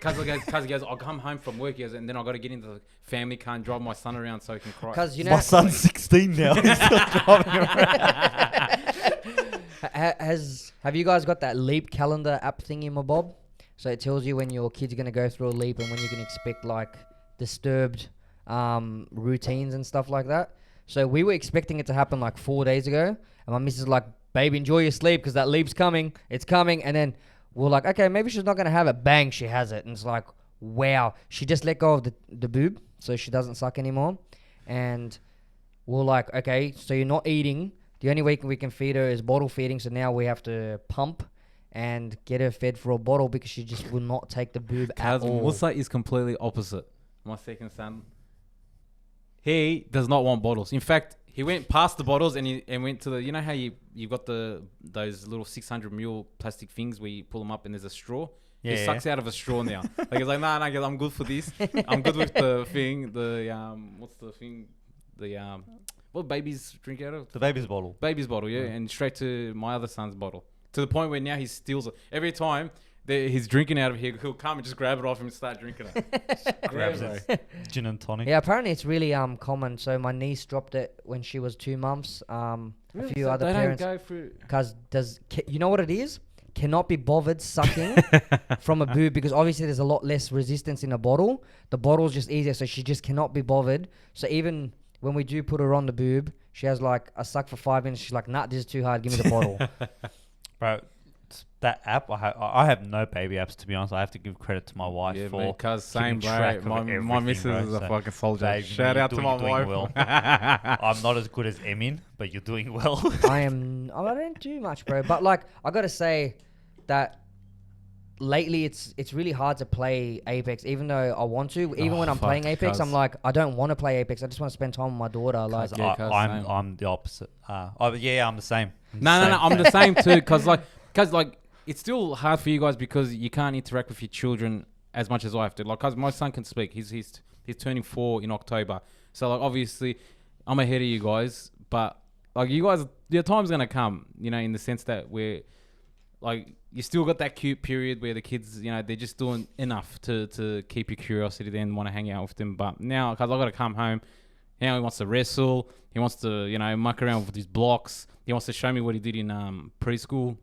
Cause he goes, I'll come home from work, he goes, and then I got to get into the family car and drive my son around so he can cry. Because My son's 16 now. He's still driving around. Have you guys got that Leap calendar app thingy, my bob? So it tells you when your kid's gonna go through a leap and when you can expect like disturbed routines and stuff like that. So we were expecting it to happen like 4 days ago, and my missus was like, "Baby, enjoy your sleep because that leap's coming. It's coming." And then we're like, "Okay, maybe she's not gonna have it." Bang, she has it, and it's like, wow. She just let go of the boob, so she doesn't suck anymore. And we're like, "Okay, so you're not eating. The only way we can feed her is bottle feeding. So now we have to pump and get her fed for a bottle because she just will not take the boob at all." Musa is completely opposite. My second son, he does not want bottles. In fact, he went past the bottles and went to the, you know how you got those little 600ml plastic things where you pull them up and there's a straw. Yeah, he sucks out of a straw now. Like he's like, nah, I'm good for this. I'm good with the thing. What's the thing? What babies drink out of? The baby's bottle. Baby's bottle, yeah, and straight to my other son's bottle. To the point where now he steals it. Every time he's drinking out of here, he'll come and just grab it off him and start drinking it. Grabs it. Gin and tonic. Yeah, apparently it's really common. So my niece dropped it when she was 2 months. A few So other they parents. don't go through. Because you know what it is? Cannot be bothered sucking from a boob because obviously there's a lot less resistance in a bottle. The bottle's just easier, so she just cannot be bothered. So even when we do put her on the boob, she has like a suck for 5 minutes. She's like, "Nah, this is too hard. Give me the bottle." Bro, that app, I have no baby apps, to be honest. I have to give credit to my wife for because same keeping bro. track of My everything, missus bro. is a So, fucking soldier. babe, Shout out to my wife. Well. I'm not as good as Emin, but you're doing well. I don't do much, bro. But like, I gotta say that lately it's really hard to play Apex, even though I want to. Even when I'm playing Apex, I'm like, I don't want to play Apex. I just want to spend time with my daughter. Like, I'm the opposite. Yeah, I'm the same. No, I'm the same too. Cause it's still hard for you guys because you can't interact with your children as much as I have to. Like, cause my son can speak. He's turning 4 in October. So like, obviously, I'm ahead of you guys. But like, you guys, your time's gonna come. You know, in the sense that we're like, you still got that cute period where the kids, you know, they're just doing enough to keep your curiosity there and want to hang out with them. But now, because I've got to come home, now he wants to wrestle. He wants to, you know, muck around with his blocks. He wants to show me what he did in preschool.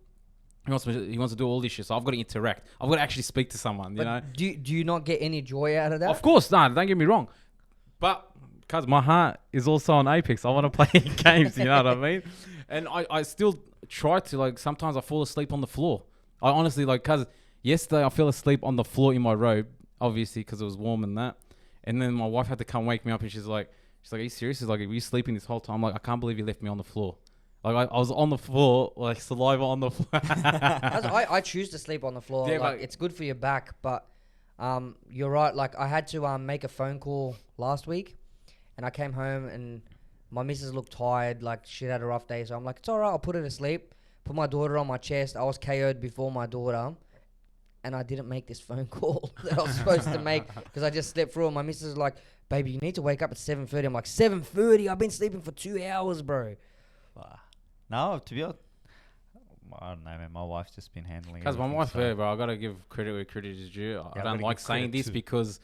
He wants to do all this shit. So I've got to interact. I've got to actually speak to someone, you know. Do you not get any joy out of that? Of course, no, don't get me wrong. But because my heart is also on Apex. I want to play games, you know what I mean? And I still try to, like, sometimes I fall asleep on the floor. I honestly, like, because yesterday I fell asleep on the floor in my robe, obviously because it was warm and that. And then my wife had to come wake me up and she's like, "Are you serious?" She's like, "Were you sleeping this whole time?" I'm like, "I can't believe you left me on the floor." Like, I was on the floor, like, saliva on the floor. I choose to sleep on the floor. Yeah, like, but it's good for your back, but you're right. Like, I had to make a phone call last week, and I came home and my missus looked tired, like she'd had a rough day. So I'm like, "It's all right, I'll put her to sleep." Put my daughter on my chest. I was KO'd before my daughter, and I didn't make this phone call that I was supposed to make because I just slept through it. My missus is like, "Baby, you need to wake up at 7:30. I'm like, 7:30? I've been sleeping for 2 hours, bro. No, to be honest, I don't know, man. My wife's just been handling it. Because my wife, bro, I got to give credit where credit is due. I don't like saying this because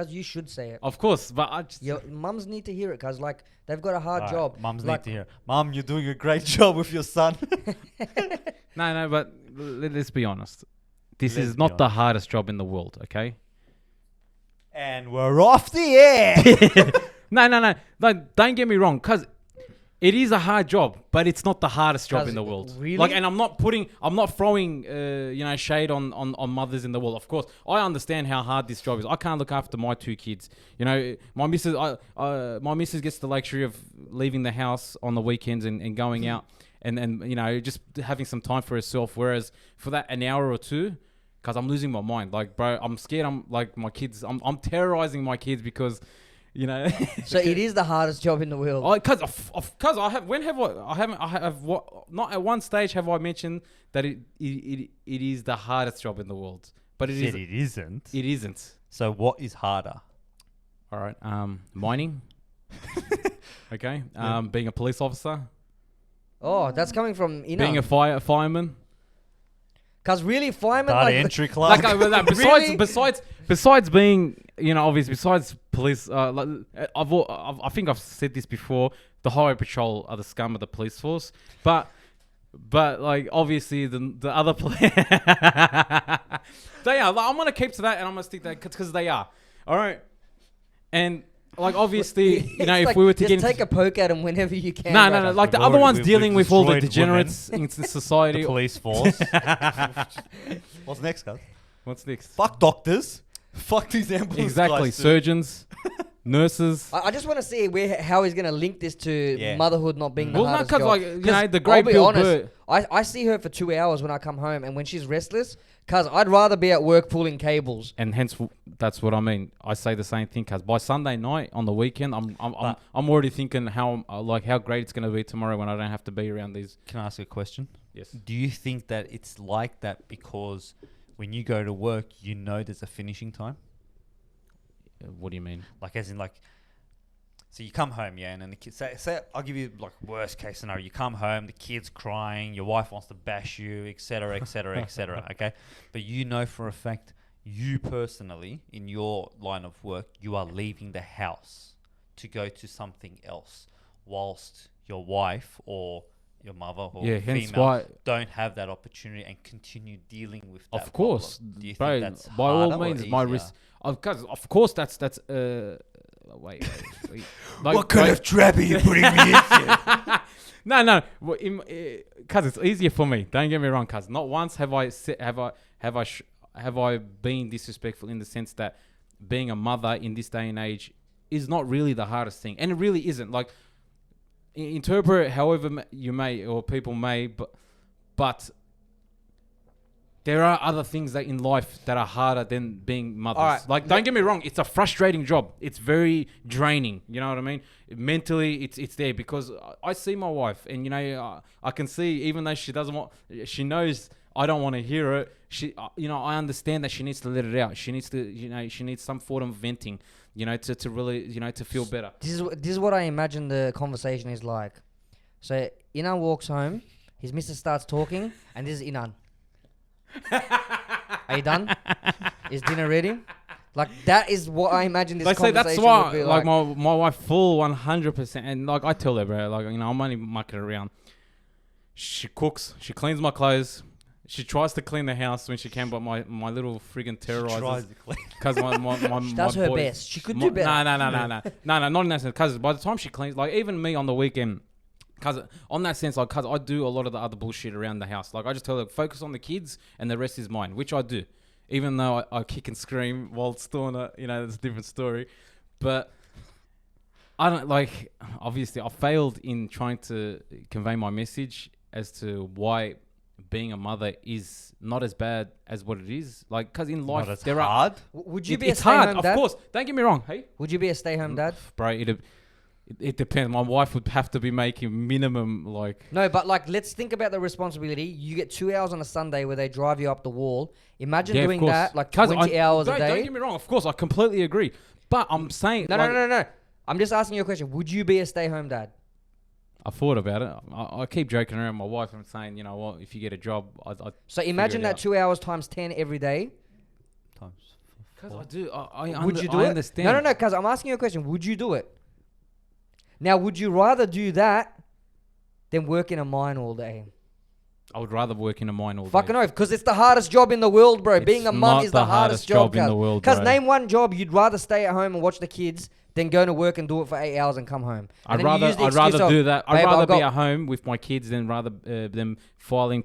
you should say it. Of course, but I just... Your mums need to hear it because, like, they've got a hard job. Mums need to hear it. Mum, you're doing a great job with your son. No, but let's be honest. This is not the hardest job in the world, okay? And we're off the air. No, don't get me wrong, because it is a hard job, but it's not the hardest job in the world. Really? Like, and I'm not throwing, shade on mothers in the world. Of course, I understand how hard this job is. I can't look after my 2 kids. You know, my missus gets the luxury of leaving the house on the weekends and going out and you know, just having some time for herself. Whereas for that an hour or two, because I'm losing my mind. Like, bro, I'm scared. I'm like my kids. I'm terrorizing my kids because. You know, so it is the hardest job in the world. Because I have. When have I haven't. I have what? Not at one stage have I mentioned that it is the hardest job in the world. But it isn't. It isn't. So what is harder? All right. Mining. Okay. Being a police officer. Oh, that's coming from Inan. Being a fireman. Cause really, fireman Data like entry class. Besides being, obviously, besides police, I think I've said this before. The highway patrol are the scum of the police force, but like obviously the other police, they are. Like, I'm gonna keep to that, and I'm gonna stick to that because they are. All right, and. Like obviously, if like, we were to just get take a poke at him whenever you can. no. Like the other ones dealing with all the destroyed degenerates in society. The police force. What's next, guys? What's next? Fuck doctors. Fuck these ambulance Exactly, guys, too. surgeons, nurses. I just want to see how he's gonna link this to motherhood not being the Well, no, hardest because job. the great I'll be Bill honest, Burr. I see her for 2 hours when I come home, and when she's restless, cause I'd rather be at work pulling cables. And hence, that's what I mean. I say the same thing, cause by Sunday night on the weekend, I'm already thinking how great it's gonna be tomorrow when I don't have to be around these. Can I ask you a question? Yes. Do you think that it's like that because when you go to work, there's a finishing time? What do you mean? Like, as in, like, so you come home, and then the kids say I'll give you like worst case scenario. You come home, the kid's crying, your wife wants to bash you, etc., etc., etc. Okay, but for a fact, you personally, in your line of work, you are leaving the house to go to something else, whilst your wife or your mother or female don't have that opportunity and continue dealing with that. Of course, problem. Do you bro, think that's by all harder or means, my easier? risk. Because of course that's wait. Like, What kind of trap are you putting me into? No, because it's easier for me. Don't get me wrong, cuz not once have I been disrespectful in the sense that being a mother in this day and age is not really the hardest thing, and it really isn't. Like, interpret it however you may or people may, but there are other things that in life that are harder than being mothers. Right. Like, don't get me wrong, it's a frustrating job. It's very draining. You know what I mean? Mentally, it's there because I see my wife, and I can see, even though she doesn't want, she knows I don't want to hear it. I understand that she needs to let it out. She needs to, she needs some form of venting. To really, to feel better. This is what I imagine the conversation is like. So Inan walks home, his missus starts talking, and this is Inan. Are you done? Is dinner ready? Like, that is what I imagine this conversation that's why, would be like my wife, full 100%, and like I tell her, bro, like I'm only mucking around. She cooks, she cleans my clothes, she tries to clean the house when she can, but my little friggin' terrorizes. Because she does her best. She could do better. No, not in that sense. Because by the time she cleans, like even me on the weekend. Cause on that sense, like, cause I do a lot of the other bullshit around the house. Like, I just tell her, focus on the kids and the rest is mine, which I do. Even though I kick and scream while doing it, it's a different story. But I don't, like, obviously I failed in trying to convey my message as to why being a mother is not as bad as what it is. Like, cause in life there hard. Would you be a it's hard, stay-home dad? of course. Don't get me wrong. Hey, would you be a stay-home dad? Bro, it depends. My wife would have to be making minimum, like... No, but like, let's think about the responsibility. You get 2 hours on a Sunday where they drive you up the wall. Imagine doing that, like 20 hours a day. Don't get me wrong. Of course, I completely agree. But I'm saying... No. I'm just asking you a question. Would you be a stay-home dad? I thought about it. I keep joking around with my wife and saying, what, if you get a job, I'd So imagine that 2 hours times 10 every day. Because I do. Would you do I it? understand. No, because I'm asking you a question. Would you do it? Now, would you rather do that than work in a mine all day? I would rather work in a mine all day. Fucking oath, because it's the hardest job in the world, bro. Being a mum is the hardest job in the world, because bro. name one job you'd rather stay at home and watch the kids than go to work and do it for 8 hours and come home. I'd rather do that. I'd rather be at home with my kids than rather them filing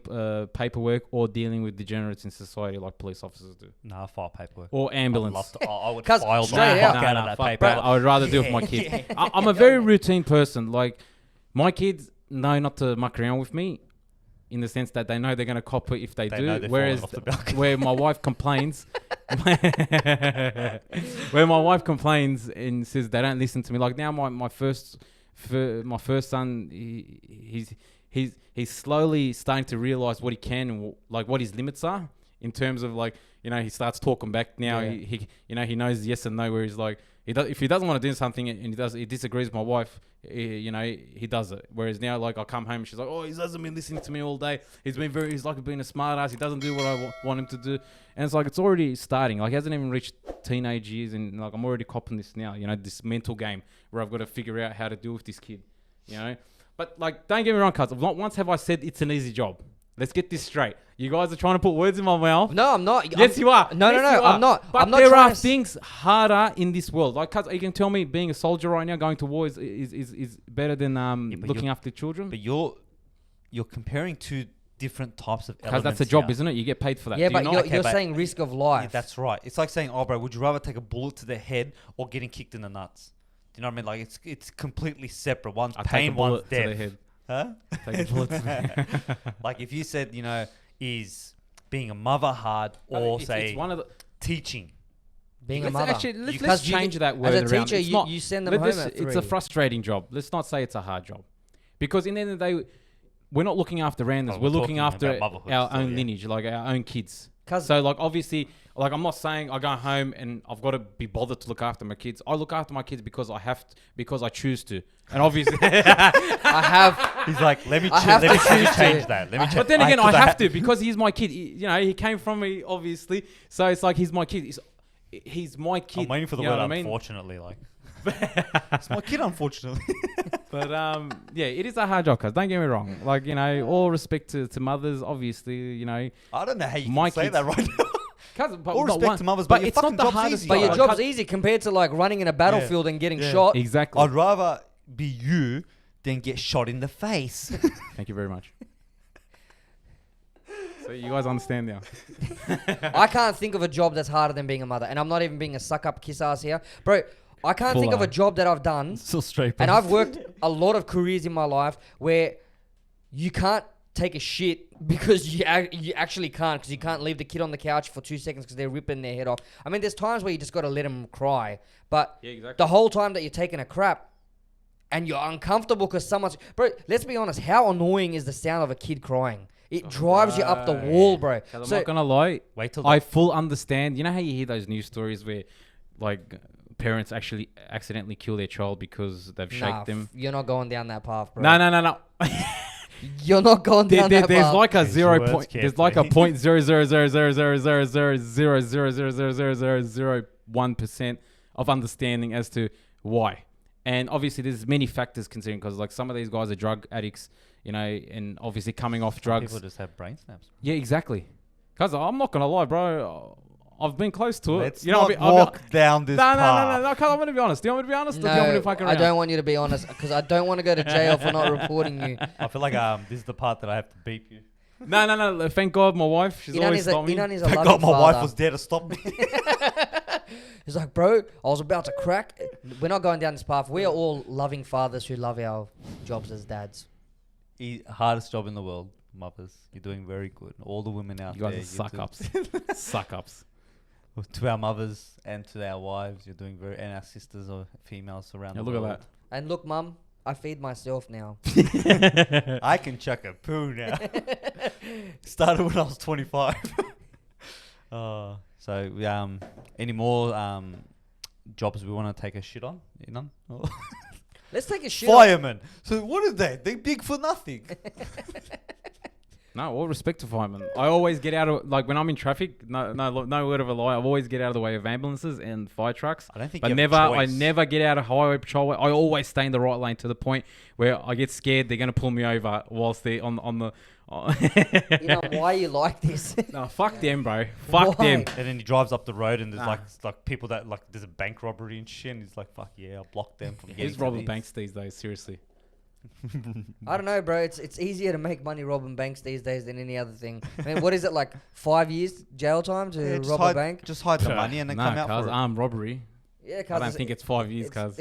paperwork or dealing with degenerates in society like police officers do. No, I file paperwork. Or ambulance. I would 'Cause file the straight fuck out. out of that fuck, paper. bro, I would rather do it with my kids. I'm a very routine person. Like, my kids know not to muck around with me, in the sense that they know they're going to cop it if they do. Whereas where my wife complains, where my wife complains and says they don't listen to me. Like now, my first son, he's slowly starting to realize what he can and like what his limits are in terms of like, he starts talking back now. Yeah. He knows yes and no, where he's like, If he doesn't want to do something and he disagrees with my wife, he does it. Whereas now, like, I come home and she's like, oh, he hasn't been listening to me all day. He's like being a smart ass. He doesn't do what I want him to do. And it's like, it's already starting. Like, he hasn't even reached teenage years, and like, I'm already copping this now, this mental game where I've got to figure out how to deal with this kid, But like, don't get me wrong, cuz not once have I said it's an easy job. Let's get this straight. You guys are trying to put words in my mouth. No, I'm not. Yes, you are. No, Yes, no, you no. are. I'm not. But I'm not there trying are to things harder in this world. Like, cuz you can tell me being a soldier right now, going to war is better than looking after children. But you're comparing two different types of elements. Because that's a job, here. isn't it? You get paid for that. Yeah, Do but you not? you're but- saying risk of Yeah, life. that's right. It's like saying, oh, bro, would you rather take a bullet to the head or getting kicked in the nuts? Do you know what I mean? Like, it's completely separate. One's I take a pain, one's bullet to the death. head. Huh? Take a bullet to the head. Like, if you said, is being a mother hard, or it's one of the. teaching. Being a Let's mother. actually let's Because you change get- that word as a around. teacher, It's you- not- you send them home at It's a 3. frustrating job. Let's not say it's a hard job, because in the end of the day, we're not looking after randoms. Oh, we're we're looking talking after about motherhood our still, own yeah. lineage, like our own kids. 'Cause- So, like, obviously, like, I'm not saying I go home and I've got to be bothered to look after my kids. I look after my kids because I have to, because I choose to, and obviously. I have. He's like, let me I have to choose change to. that. Let me change. But then again, I 'cause have to, because he's my kid. He came from me, obviously. So it's like he's my kid. He's my kid. I'm waiting for the you know word what I mean? unfortunately. Like, it's my kid, unfortunately. But yeah, it is a hard job, cuz don't get me wrong. Like, all respect to mothers, obviously, I don't know how you My can say kids- that right now. All respect to mothers, but your it's not fucking the job's hardest. easy, But your Like, job's easy compared to like running in a battlefield and getting Yeah. shot. Exactly. I'd rather be you than get shot in the face. Thank you very much. So you guys understand now. I can't think of a job that's harder than being a mother, and I'm not even being a suck up kiss ass here, bro. I can't Full think of a on. job that I've done, Still straight. and I've worked a lot of careers in my life where you can't take a shit because you actually can't, because you can't leave the kid on the couch for 2 seconds because they're ripping their head off. I mean, there's times where you just got to let them cry, but Yeah, exactly. the whole time that you're taking a crap and you're uncomfortable because someone's... Bro, let's be honest. How annoying is the sound of a kid crying? It drives you up the wall, bro. I'm So, not gonna lie. Wait till I full understand. You know how you hear those news stories where, like, parents actually accidentally kill their child because they've shaked them? you're not going down that path, bro. No. You're not going down that There's path. like a Choose your 0. words There's like a carefully. 0.000000000000001% of understanding as to why. And obviously, there's many factors considering, because like some of these guys are drug addicts, and obviously coming off drugs. People just have brain snaps. Yeah, exactly. Because I'm not gonna lie, bro. I've been close to it. Let's I'll not walk down this No, path. no. 'Cause I'm gonna be honest. Do you want me to be honest? Or do you want me No, to fucking I around? don't want you to be honest because I don't want to go to jail for not reporting you. I feel like this is the part that I have to beep you. No. Thank God, my wife. She's always stopped me. Inan is a Thank loving God my father. wife was there to stop me. He's like, bro, I was about to crack. We're not going down this path. We are all loving fathers who love our jobs as dads. Hardest job in the world, mothers. You're doing very good. All the women out You there. guys are suck ups. Suck ups. To our mothers and to our wives, you're doing very, and our sisters or females around Yeah, the look world. at And look, mum, I feed myself now. that. I can chuck a poo now. Started when I was 25. So any more jobs we want to take a shit on? None? Let's take a shit. Firemen. So what is that? They're big for nothing. No, all respect to firemen. I always get out of, like, when I'm in traffic. No word of a lie. I always get out of the way of ambulances and fire trucks. I don't think But you have never, a I choice. never get out of highway patrol. I always stay in the right lane to the point where I get scared they're gonna pull me over whilst they're on the. You know, why are you like this? No, fuck them, bro. Fuck Why? them. And then he drives up the road and there's Nah. like people that like there's a bank robbery and shit. And he's like, "Fuck yeah, I'll block them from getting." Who's to robbing these." banks these days? Seriously. I don't know, bro. It's easier to make money robbing banks these days than any other thing. I mean, what is it, like 5 years jail time to Yeah, just rob hide, a bank? Just hide the money and then come out cuz for it. armed robbery. Yeah, I cause don't think it's 5 years, cuz.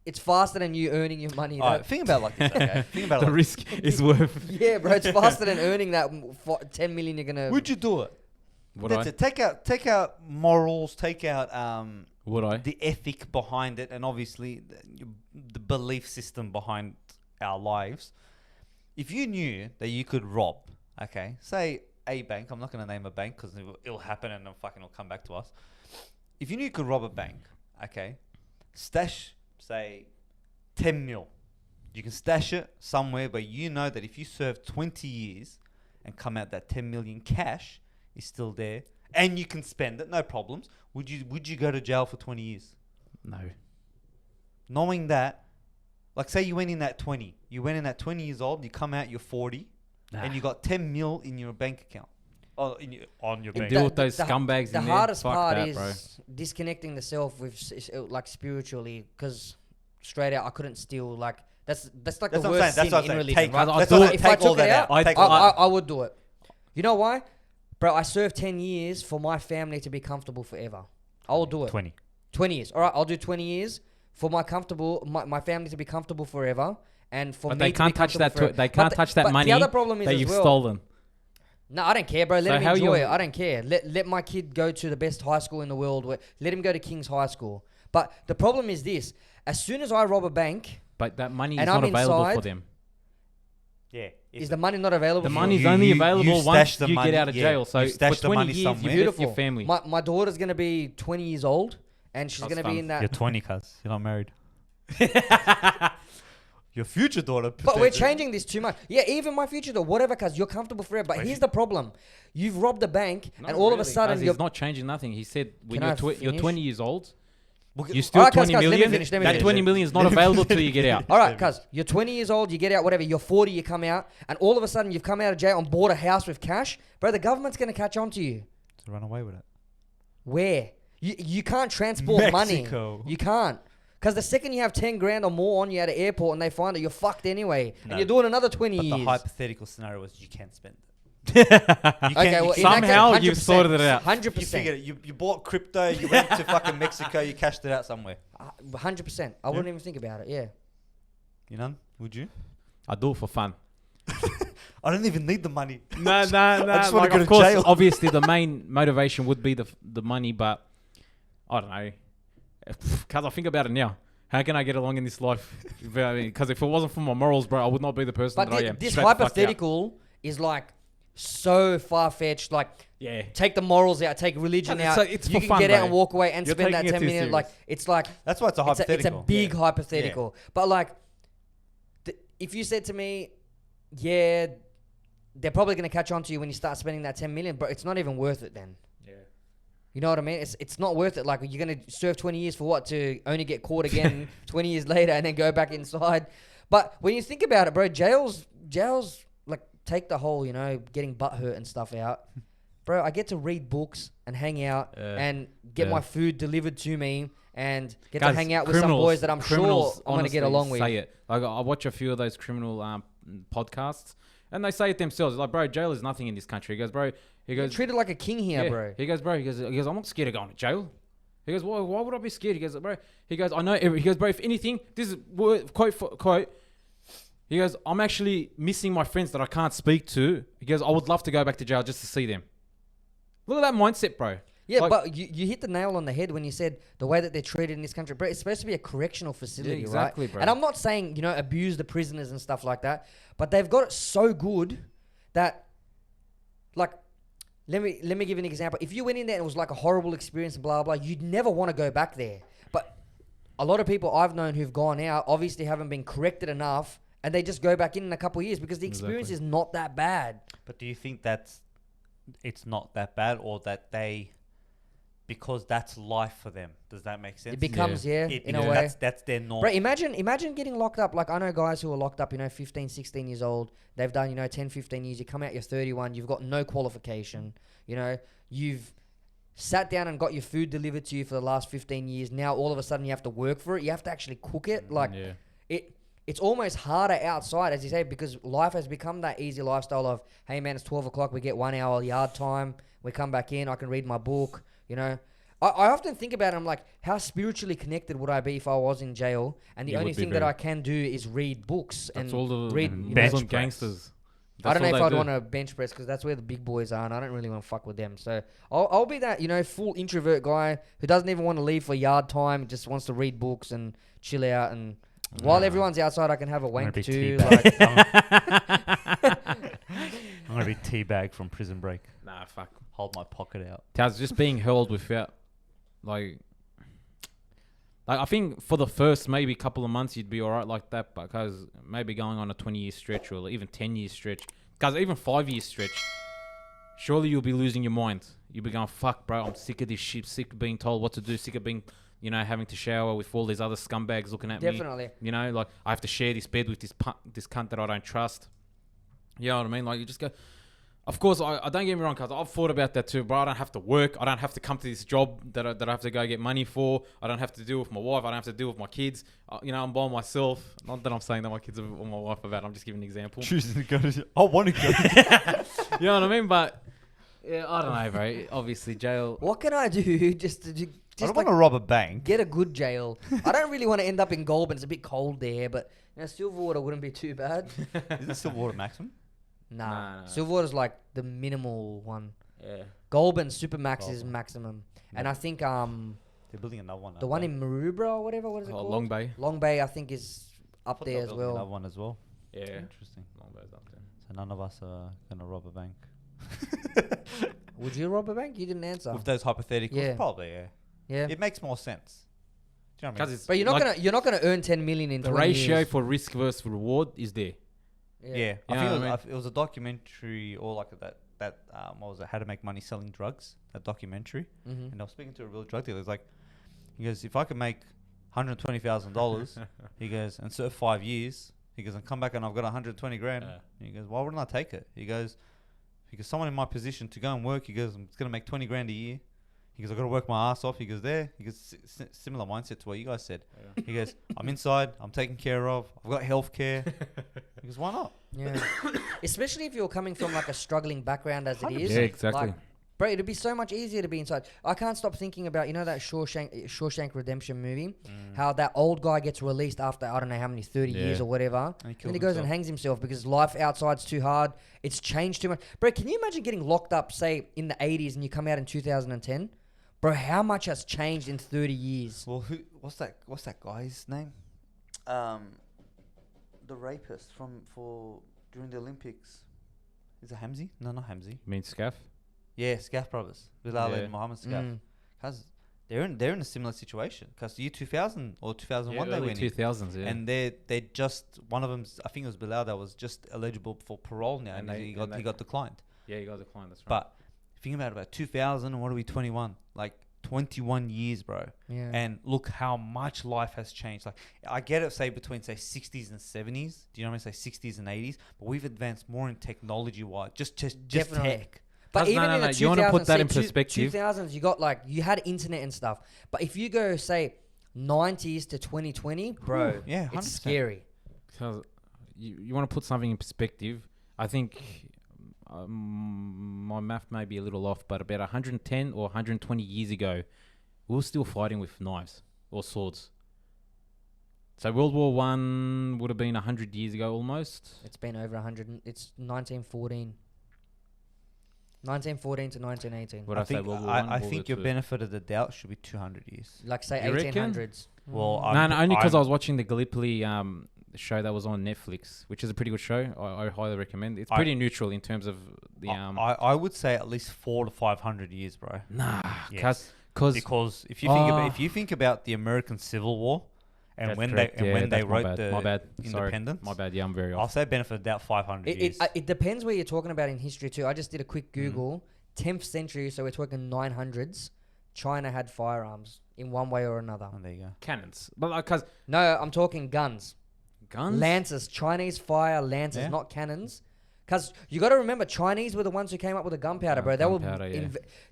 it's faster than you earning your money. Alright, That- think about it like this, okay? Think about it The like risk is worth. yeah, bro. It's faster than earning that 10 million you're gonna. Would you do it? Would That's I? it. Take out morals, take out Would I? the ethic behind it, and obviously the belief system behind our lives. If you knew that you could rob, okay, say a bank, I'm not going to name a bank because it'll happen and then fucking it'll come back to us. if you knew you could rob a bank, okay, stash, say, 10 mil. You can stash it somewhere, but you know that if you serve 20 years and come out that 10 million cash is still there, and you can spend it, no problems. Would you go to jail for 20 years? No. Knowing that, like say you went in at 20 years old, you come out, you're 40, and you got 10 mil in your bank account. On your And bank. deal with those scumbags The in there. hardest Fuck part that, is bro. disconnecting the self with like spiritually, because straight out I couldn't steal. Like that's like That's the what I'm worst saying. sin That's what I'm in saying. religion. Take, Right? that's I'll what do I'm it. saying. If I Take all took it that out, out. Take all that. I would do it. You know why? Bro, I served 10 years for my family to be comfortable forever. I will do it. 20. 20 years. All right, I'll do 20 years for my family to be comfortable forever, and for But me they can't to be touch that. comfortable forever. They can't But touch that but money The other problem is that as you've well, stolen. No, I don't care, bro. So Let how him enjoy you- it. I don't care. Let my kid go to the best high school in the world. Let him go to King's High School. But the problem is this: as soon as I rob a bank, But that money is And not I'm available for inside. them. Yeah. is the money not available? The for money's you? only available stash once the you money, get out of yeah. jail. So You stash for the 20 money years, somewhere. you've Beautiful. your family. My daughter's gonna be 20 years old, and she's That's gonna be fun. in that. You're 20, cuz. You're not married. Your future daughter. But we're potentially. changing this too much. Yeah, even my future though, whatever, cuz you're comfortable forever. But But here's you- the problem: you've robbed a bank, Not and all of a really, sudden cuz you're. he's not changing nothing. He said when Can I you're finish? 20 years old, We'll you steal Alright, guys, 20 guys, let me million. finish, let me That finish. 20 million is not available till you get out. All right, cuz you're 20 years old, you get out, whatever. You're 40, you come out, and all of a sudden you've come out of jail and bought a house with cash, bro. The government's gonna catch on to you. To run away with it. Where? You can't transport Mexico. money. You can't. Because the second you have 10 grand or more on you at an airport and they find it, you're fucked anyway. No. And you're doing another 20 But years. the hypothetical scenario was you can't spend it. Okay, well, in that Somehow case, you've 100%, sorted it out. 100%. You figured it. You bought crypto. You went to fucking Mexico. You cashed it out somewhere. 100%. I wouldn't even think about it, yeah. You know? Would you? I do it for fun. I don't even need the money. No. just wanna Like, go of to course, jail. obviously, the main motivation would be the money, but I don't know. Because I think about it now. How can I get along in this life? Because if it wasn't for my morals, bro, I would not be the person But that I am. this Straight the fuck out. hypothetical is like so far-fetched. Like, Yeah. take the morals out, take religion And out. so it's you for can fun, get out bro. and walk away and You're spend that taking it 10 too million. Like, serious. it's like... That's why it's a It's a hypothetical. big Yeah. hypothetical. But like, if you said to me, yeah, they're probably going to catch on to you when you start spending that 10 million, but it's not even worth it then. Yeah. You know what I mean? It's not worth it. Like, you're going to serve 20 years for what? To only get caught again 20 years later and then go back inside. But when you think about it, bro, jails, like, take the whole, getting butt hurt and stuff out. Bro, I get to read books and hang out and get Yeah. my food delivered to me and get Guys, to hang out with some boys that I'm sure criminals I'm going to get honestly along with. Say it. Like I watch a few of those criminal podcasts, and they say it themselves. Like, bro, jail is nothing in this country. He goes, bro. He You're goes, treated like a king here, yeah. bro. He goes, bro. He goes, I'm not scared of going to jail. He goes, why would I be scared? He goes, bro. He goes, I know. He goes, bro. If anything, this is quote for quote. He goes, I'm actually missing my friends that I can't speak to. He goes, I would love to go back to jail just to see them. Look at that mindset, bro. Yeah, Like- but you hit the nail on the head when you said the way that they're treated in this country, bro. It's supposed to be a correctional facility, exactly, right? bro. And I'm not saying, abuse the prisoners and stuff like that, but they've got it so good that, like, let me give you an example. If you went in there and it was like a horrible experience and blah, blah, you'd never want to go back there. But a lot of people I've known who've gone out obviously haven't been corrected enough, and they just go back in a couple of years because the experience is not that bad. But do you think it's not that bad, or that because that's life for them? Does that make sense? It becomes, in a way. That's their norm. Bro, imagine getting locked up. Like, I know guys who are locked up, 15, 16 years old. They've done, 10, 15 years. You come out, you're 31. You've got no qualification. You've sat down and got your food delivered to you for the last 15 years. Now, all of a sudden, you have to work for it. You have to actually cook it. Like, it's almost harder outside, as you say, because life has become that easy lifestyle of, hey, man, it's 12 o'clock. We get 1 hour yard time. We come back in. I can read my book, I often think about it. I'm like, how spiritually connected would I be if I was in jail? And the You only would be thing that very. I can do is read books That's and all the read Muslim bench press. gangsters. I don't know That's if all I'd they want do. to bench press because that's where the big boys are, and I don't really want to fuck with them. So I'll be that, full introvert guy who doesn't even want to leave for yard time, just wants to read books and chill out. And while everyone's outside, I can have a wank be too. teabagged. Like, I'm gonna be teabagged from Prison Break. Nah, fuck. Hold my pocket out. Taz, just being hurled without like I think for the first maybe couple of months you'd be all right like that, because maybe going on a 20-year stretch or even 10-year stretch, because even 5-year stretch, surely you'll be losing your mind. You'll be going, fuck, bro, I'm sick of this shit, sick of being told what to do, sick of being, you know, having to shower with all these other scumbags looking at me. Definitely. You know, like I have to share this bed with this cunt that I don't trust. You know what I mean? Like you just go. Of course, I don't get me wrong, cuz I've thought about that too, bro. I don't have to work. I don't have to come to this job that I have to go get money for. I don't have to deal with my wife. I don't have to deal with my kids. You know, I'm by myself. Not that I'm saying that my kids are my wife about. I'm just giving an example. Choosing to go to. I want to go. You know what I mean? But yeah, I don't know, bro. Obviously, jail. What can I do just I just don't like want to rob a bank. get a good jail? I don't really want to end up in Goulburn. It's a bit cold there, but you know, Silverwater wouldn't be too bad. Is this still water maximum? Nah, Nah. Silverwater's like the minimal one. Yeah. Goulburn Supermax is Goulburn. maximum, Yeah. and I think They're building another one. the one in Maroubra or whatever, what is it Oh, called? Long Bay. Long Bay, I think, is up there as Another well. one as well. Yeah. Interesting. Long Bay's up there. So none of us are gonna rob a bank. Would you rob a bank? You didn't answer. With those hypotheticals, Yeah. probably. Yeah. Yeah, It makes more sense. Do you know what I mean? Because but you're not gonna earn 10 million in the 20 ratio years. for risk versus reward is there. Yeah, I Yeah, think I it mean- was, it was a documentary or like that what was it? How to Make Money Selling Drugs? That documentary. Mhm. And I was speaking to a real drug dealer. He's like, he goes, if I could make $120,000, he goes, and serve 5 years, he goes, and come back and I've got 120 grand. Yeah. He goes, why wouldn't I take it? He goes, someone in my position to go and work. He goes, it's gonna make 20 grand a year. He goes, I gotta work my ass off. He goes, He goes, similar mindset to what you guys said. Yeah. He goes, I'm inside. I'm taken care of. I've got health care. He goes, why not? Yeah, especially if you're coming from like a struggling background as it is. Yeah, exactly. Like, bro, it'd be so much easier to be inside. I can't stop thinking about, you know, that Shawshank Redemption movie, how that old guy gets released after I don't know how many 30 Yeah. years or whatever, And he and kills he goes and himself. hangs himself because life outside's too hard. It's changed too much, bro. Can you imagine getting locked up, say in the 80s, and you come out in 2010? Bro, how much has changed in 30 years? Well, what's that guy's name? The rapist during the Olympics. Is it Hamzi? No, not Hamzi. You mean Scaff? Yeah, Scaff brothers. Bilal Yeah. and Mohammed Scaff. Mm. Cause they're in a similar situation. Cause year 2000 or 2001 they early went in. 2000s, yeah. And they just one of them, I think it was Bilal, that was just eligible for parole now, And and they- he and got they- declined. yeah, you guys are client, that's right. But think about 2000 and what are we 21? Like 21 years, bro. Yeah. And look how much life has changed. Like I get it, say between say 60s and 70s. Do you know what I mean? Say 60s and 80s. But we've advanced more in technology wise. Just Definitely. tech. But Cause even no, in no, the you wanna 2000s, put that say in perspective? 2000s, you got like, you had internet and stuff. But if you go, say, 90s to 2020, bro, Yeah, 100%. it's scary. Because you want to put something in perspective. I think my math may be a little off, but about 110 or 120 years ago, we were still fighting with knives or swords. So World War One would have been 100 years ago almost. It's been over 100. It's 1914. 1914 to 1918. What I say, think World War One, I World think War your Two? benefit of the doubt should be 200 years. Like, say, You reckon? 1800s. Well, Mm. I'm- No, only because I'm- I was watching the Gallipoli show that was on Netflix, which is a pretty good show. I highly recommend. It's pretty neutral in terms of the I would say at least 400 to 500 years, bro. nah, Yes. because Because if you think about the American Civil War and when they wrote the my bad. Sorry, independence, my bad. Yeah, I'm very I'll off. say benefit of doubt 500 years. It depends where you're talking about in history, too. I just did a quick Google. 10th century, so we're talking 900s. China had firearms in one way or another. Oh, there you go. Cannons, but like, cause No, I'm talking guns. guns. Lancers, Chinese fire lancers, Yeah. not cannons. Because you got to remember, Chinese were the ones who came up with the gunpowder, bro. They were Gunpowder, yeah.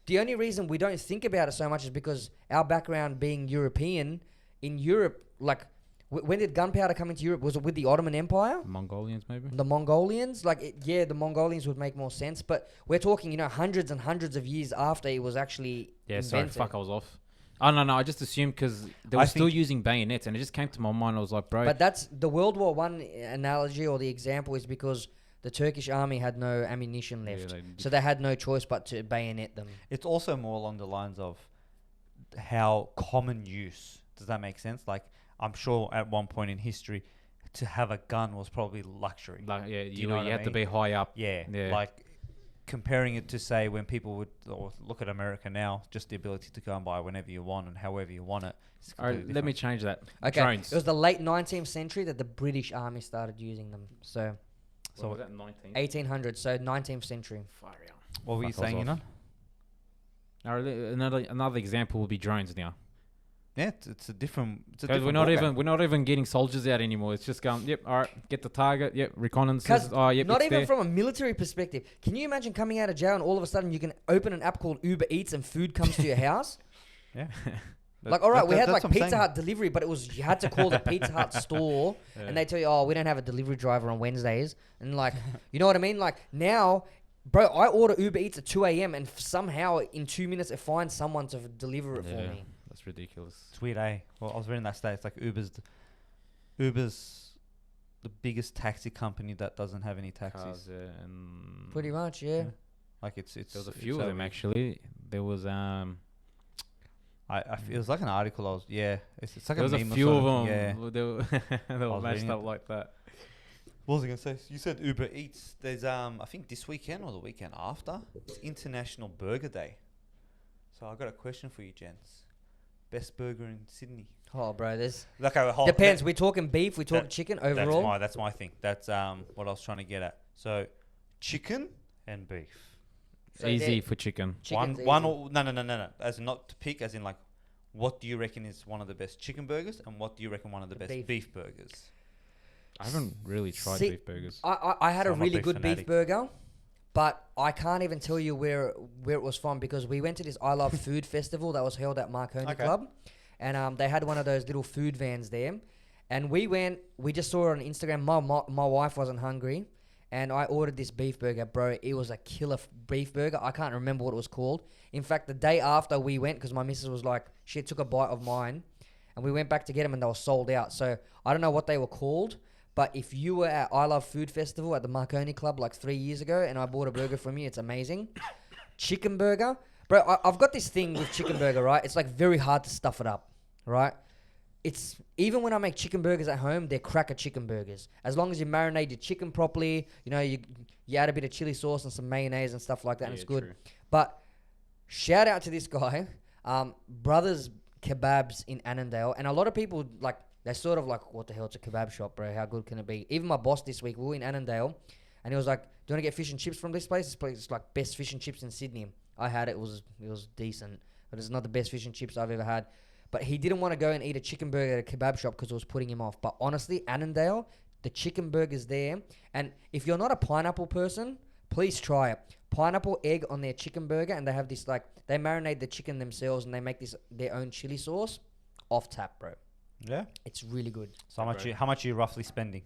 the only reason we don't think about it so much is because our background being European, in Europe, like, when did gunpowder come into Europe? Was it with the Ottoman Empire? Mongolians, maybe. The Mongolians? Like, yeah, the Mongolians would make more sense. But we're talking, hundreds and hundreds of years after it was actually Yeah, sorry, invented. fuck, I was off. Oh no, I just assumed because they were I still think- using bayonets, and it just came to my mind. I was like, bro, But that's the World War One analogy or the example is because the Turkish army had no ammunition Yeah, left, they- so they had no choice but to bayonet them. It's also more along the lines of how common use. Does that make sense? Like, I'm sure at one point in history, to have a gun was probably luxury. like, yeah, Do you know know, what you I had to mean? be high up. Yeah, Yeah. like comparing it to say when people would or look at America now, just the ability to go and buy whenever you want and however you want it. It's All right, completely let me different. change that. Okay, Drones. it was the late 19th century that the British Army started using them. So So was that 19? 1800, so 19th century. Fire out. What were you Fuck, I was saying, off. Inan? All right, another example will be drones now. Yeah, it's a different. It's a Because different we're not even getting soldiers out anymore. It's just going, yep, all right, get the target, yep, reconnaissance. Because Oh, yep, not it's even there. from a military perspective. Can you imagine coming out of jail and all of a sudden you can open an app called Uber Eats and food comes to your house? Yeah. Like, all right, we had that's like what I'm Pizza saying. Hut delivery, but it was you had to call the Pizza Hut store, and they tell you, oh, we don't have a delivery driver on Wednesdays, and like, you know what I mean? Like now, bro, I order Uber Eats at 2 a.m. and somehow in 2 minutes it finds someone to deliver it for Yeah, me. that's ridiculous. It's weird, eh? Well, I was reading that stat. It's like Uber's the biggest taxi company that doesn't have any taxis. Cars, yeah, and Pretty much, yeah. Like it's there was a it's few of so them weird. actually. There was It was like an article. It's like there was a meme or few of something. them. Yeah. They were, they were was matched reading up it. like that. What was I gonna say? You said Uber Eats. There's I think this weekend or the weekend after, it's International Burger Day. So I got a question for you, gents. Best burger in Sydney. Oh, bro, this Like depends. We're talking beef, we're talking that- chicken overall. That's my thing. That's what I was trying to get at. So chicken and beef. So Easy there- for chicken. Chicken's One easy. or no. As in not to pick, as in like, what do you reckon is one of the best chicken burgers, and what do you reckon one of the best beef burgers? I haven't really tried See, beef burgers. I had So a I'm a really beef good fanatic. beef burger, but I can't even tell you where it was from because we went to this I Love Food festival that was held at Marconi Okay. Club, and they had one of those little food vans there, and we just saw it on Instagram. My wife wasn't hungry, and I ordered this beef burger, bro. It was a killer beef burger. I can't remember what it was called. In fact, the day after we went, because my missus was like, she took a bite of mine, and we went back to get them, and they were sold out. So I don't know what they were called. But if you were at I Love Food Festival at the Marconi Club like 3 years ago and I bought a burger from you, it's amazing. Chicken burger. Bro, I've got this thing with chicken burger, right? It's like very hard to stuff it up, right? It's even when I make chicken burgers at home, they're cracker chicken burgers. As long as you marinate your chicken properly, you know, you add a bit of chili sauce and some mayonnaise and stuff like that, and it's good. True. But shout out to this guy, Brothers Kebabs in Annandale, and a lot of people like they're sort of like, what the hell? It's a kebab shop, bro. How good can it be? Even my boss this week, we were in Annandale, and he was like, "Do you want to get fish and chips from this place? This place is like best fish and chips in Sydney." I had it. It was decent, but it's not the best fish and chips I've ever had. But he didn't want to go and eat a chicken burger at a kebab shop because it was putting him off. But honestly, Annandale, the chicken burger's there, and if you're not a pineapple person, please try it. Pineapple egg on their chicken burger, and they have this like they marinate the chicken themselves, and they make this their own chili sauce. Off tap, bro. Yeah. It's really good. So how much are you roughly spending?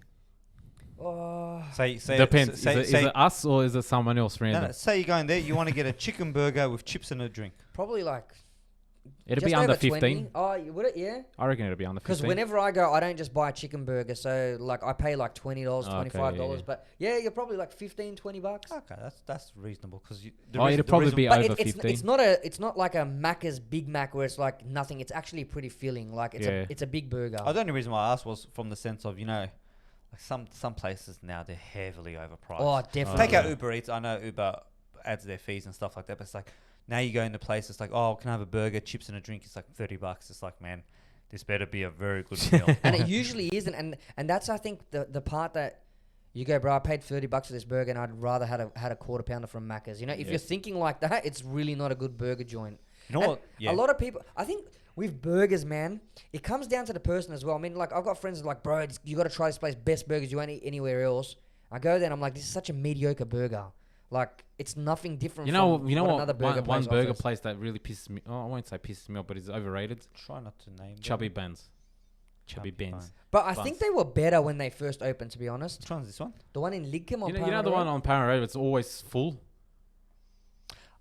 Oh, Say Depends. Say, Is it us or is it someone else random? no, say you're going there. You want to get a chicken burger with chips and a drink. probably like It'd just be under over 20. 15. Oh, would it? Yeah. I reckon it'd be under 15. Because whenever I go, I don't just buy a chicken burger. So like I pay like $20, Okay, $25. yeah. But yeah, you're probably like 15, 20 bucks. Okay, that's reasonable because It'd probably be But over it's 15. it's not like a Macca's Big Mac where it's like nothing. It's actually pretty filling. Like it's a big burger. The only reason why I asked was from the sense of like some places now they're heavily overpriced. Oh, definitely. Take out Uber Eats. I know Uber adds their fees and stuff like that, but it's like now you go into places like, oh, can I have a burger, chips and a drink? It's like $30. It's like, man, this better be a very good meal. And it usually isn't. And that's I think the part that you go, bro. I paid $30 for this burger, and I'd rather had a quarter pounder from Macca's. You know, if you're thinking like that, it's really not a good burger joint. You know And what? Yeah. A lot of people, I think with burgers, man, it comes down to the person as well. I mean, like I've got friends that are like, bro, you got to try this place, best burgers you won't eat anywhere else. I go there and I'm like, this is such a mediocre burger. Like it's nothing different. You know from what? another burger One place burger offers. place that really pisses me. Oh, I won't say pisses me off, but is overrated. Try not to name them. Chubby Buns. Chubby Buns. Bun. But I Buns. think they were better when they first opened. To be honest, Which one's this one? the one in Lidcombe on You know Parramatta the one Road? on Parramatta Road. It's always full.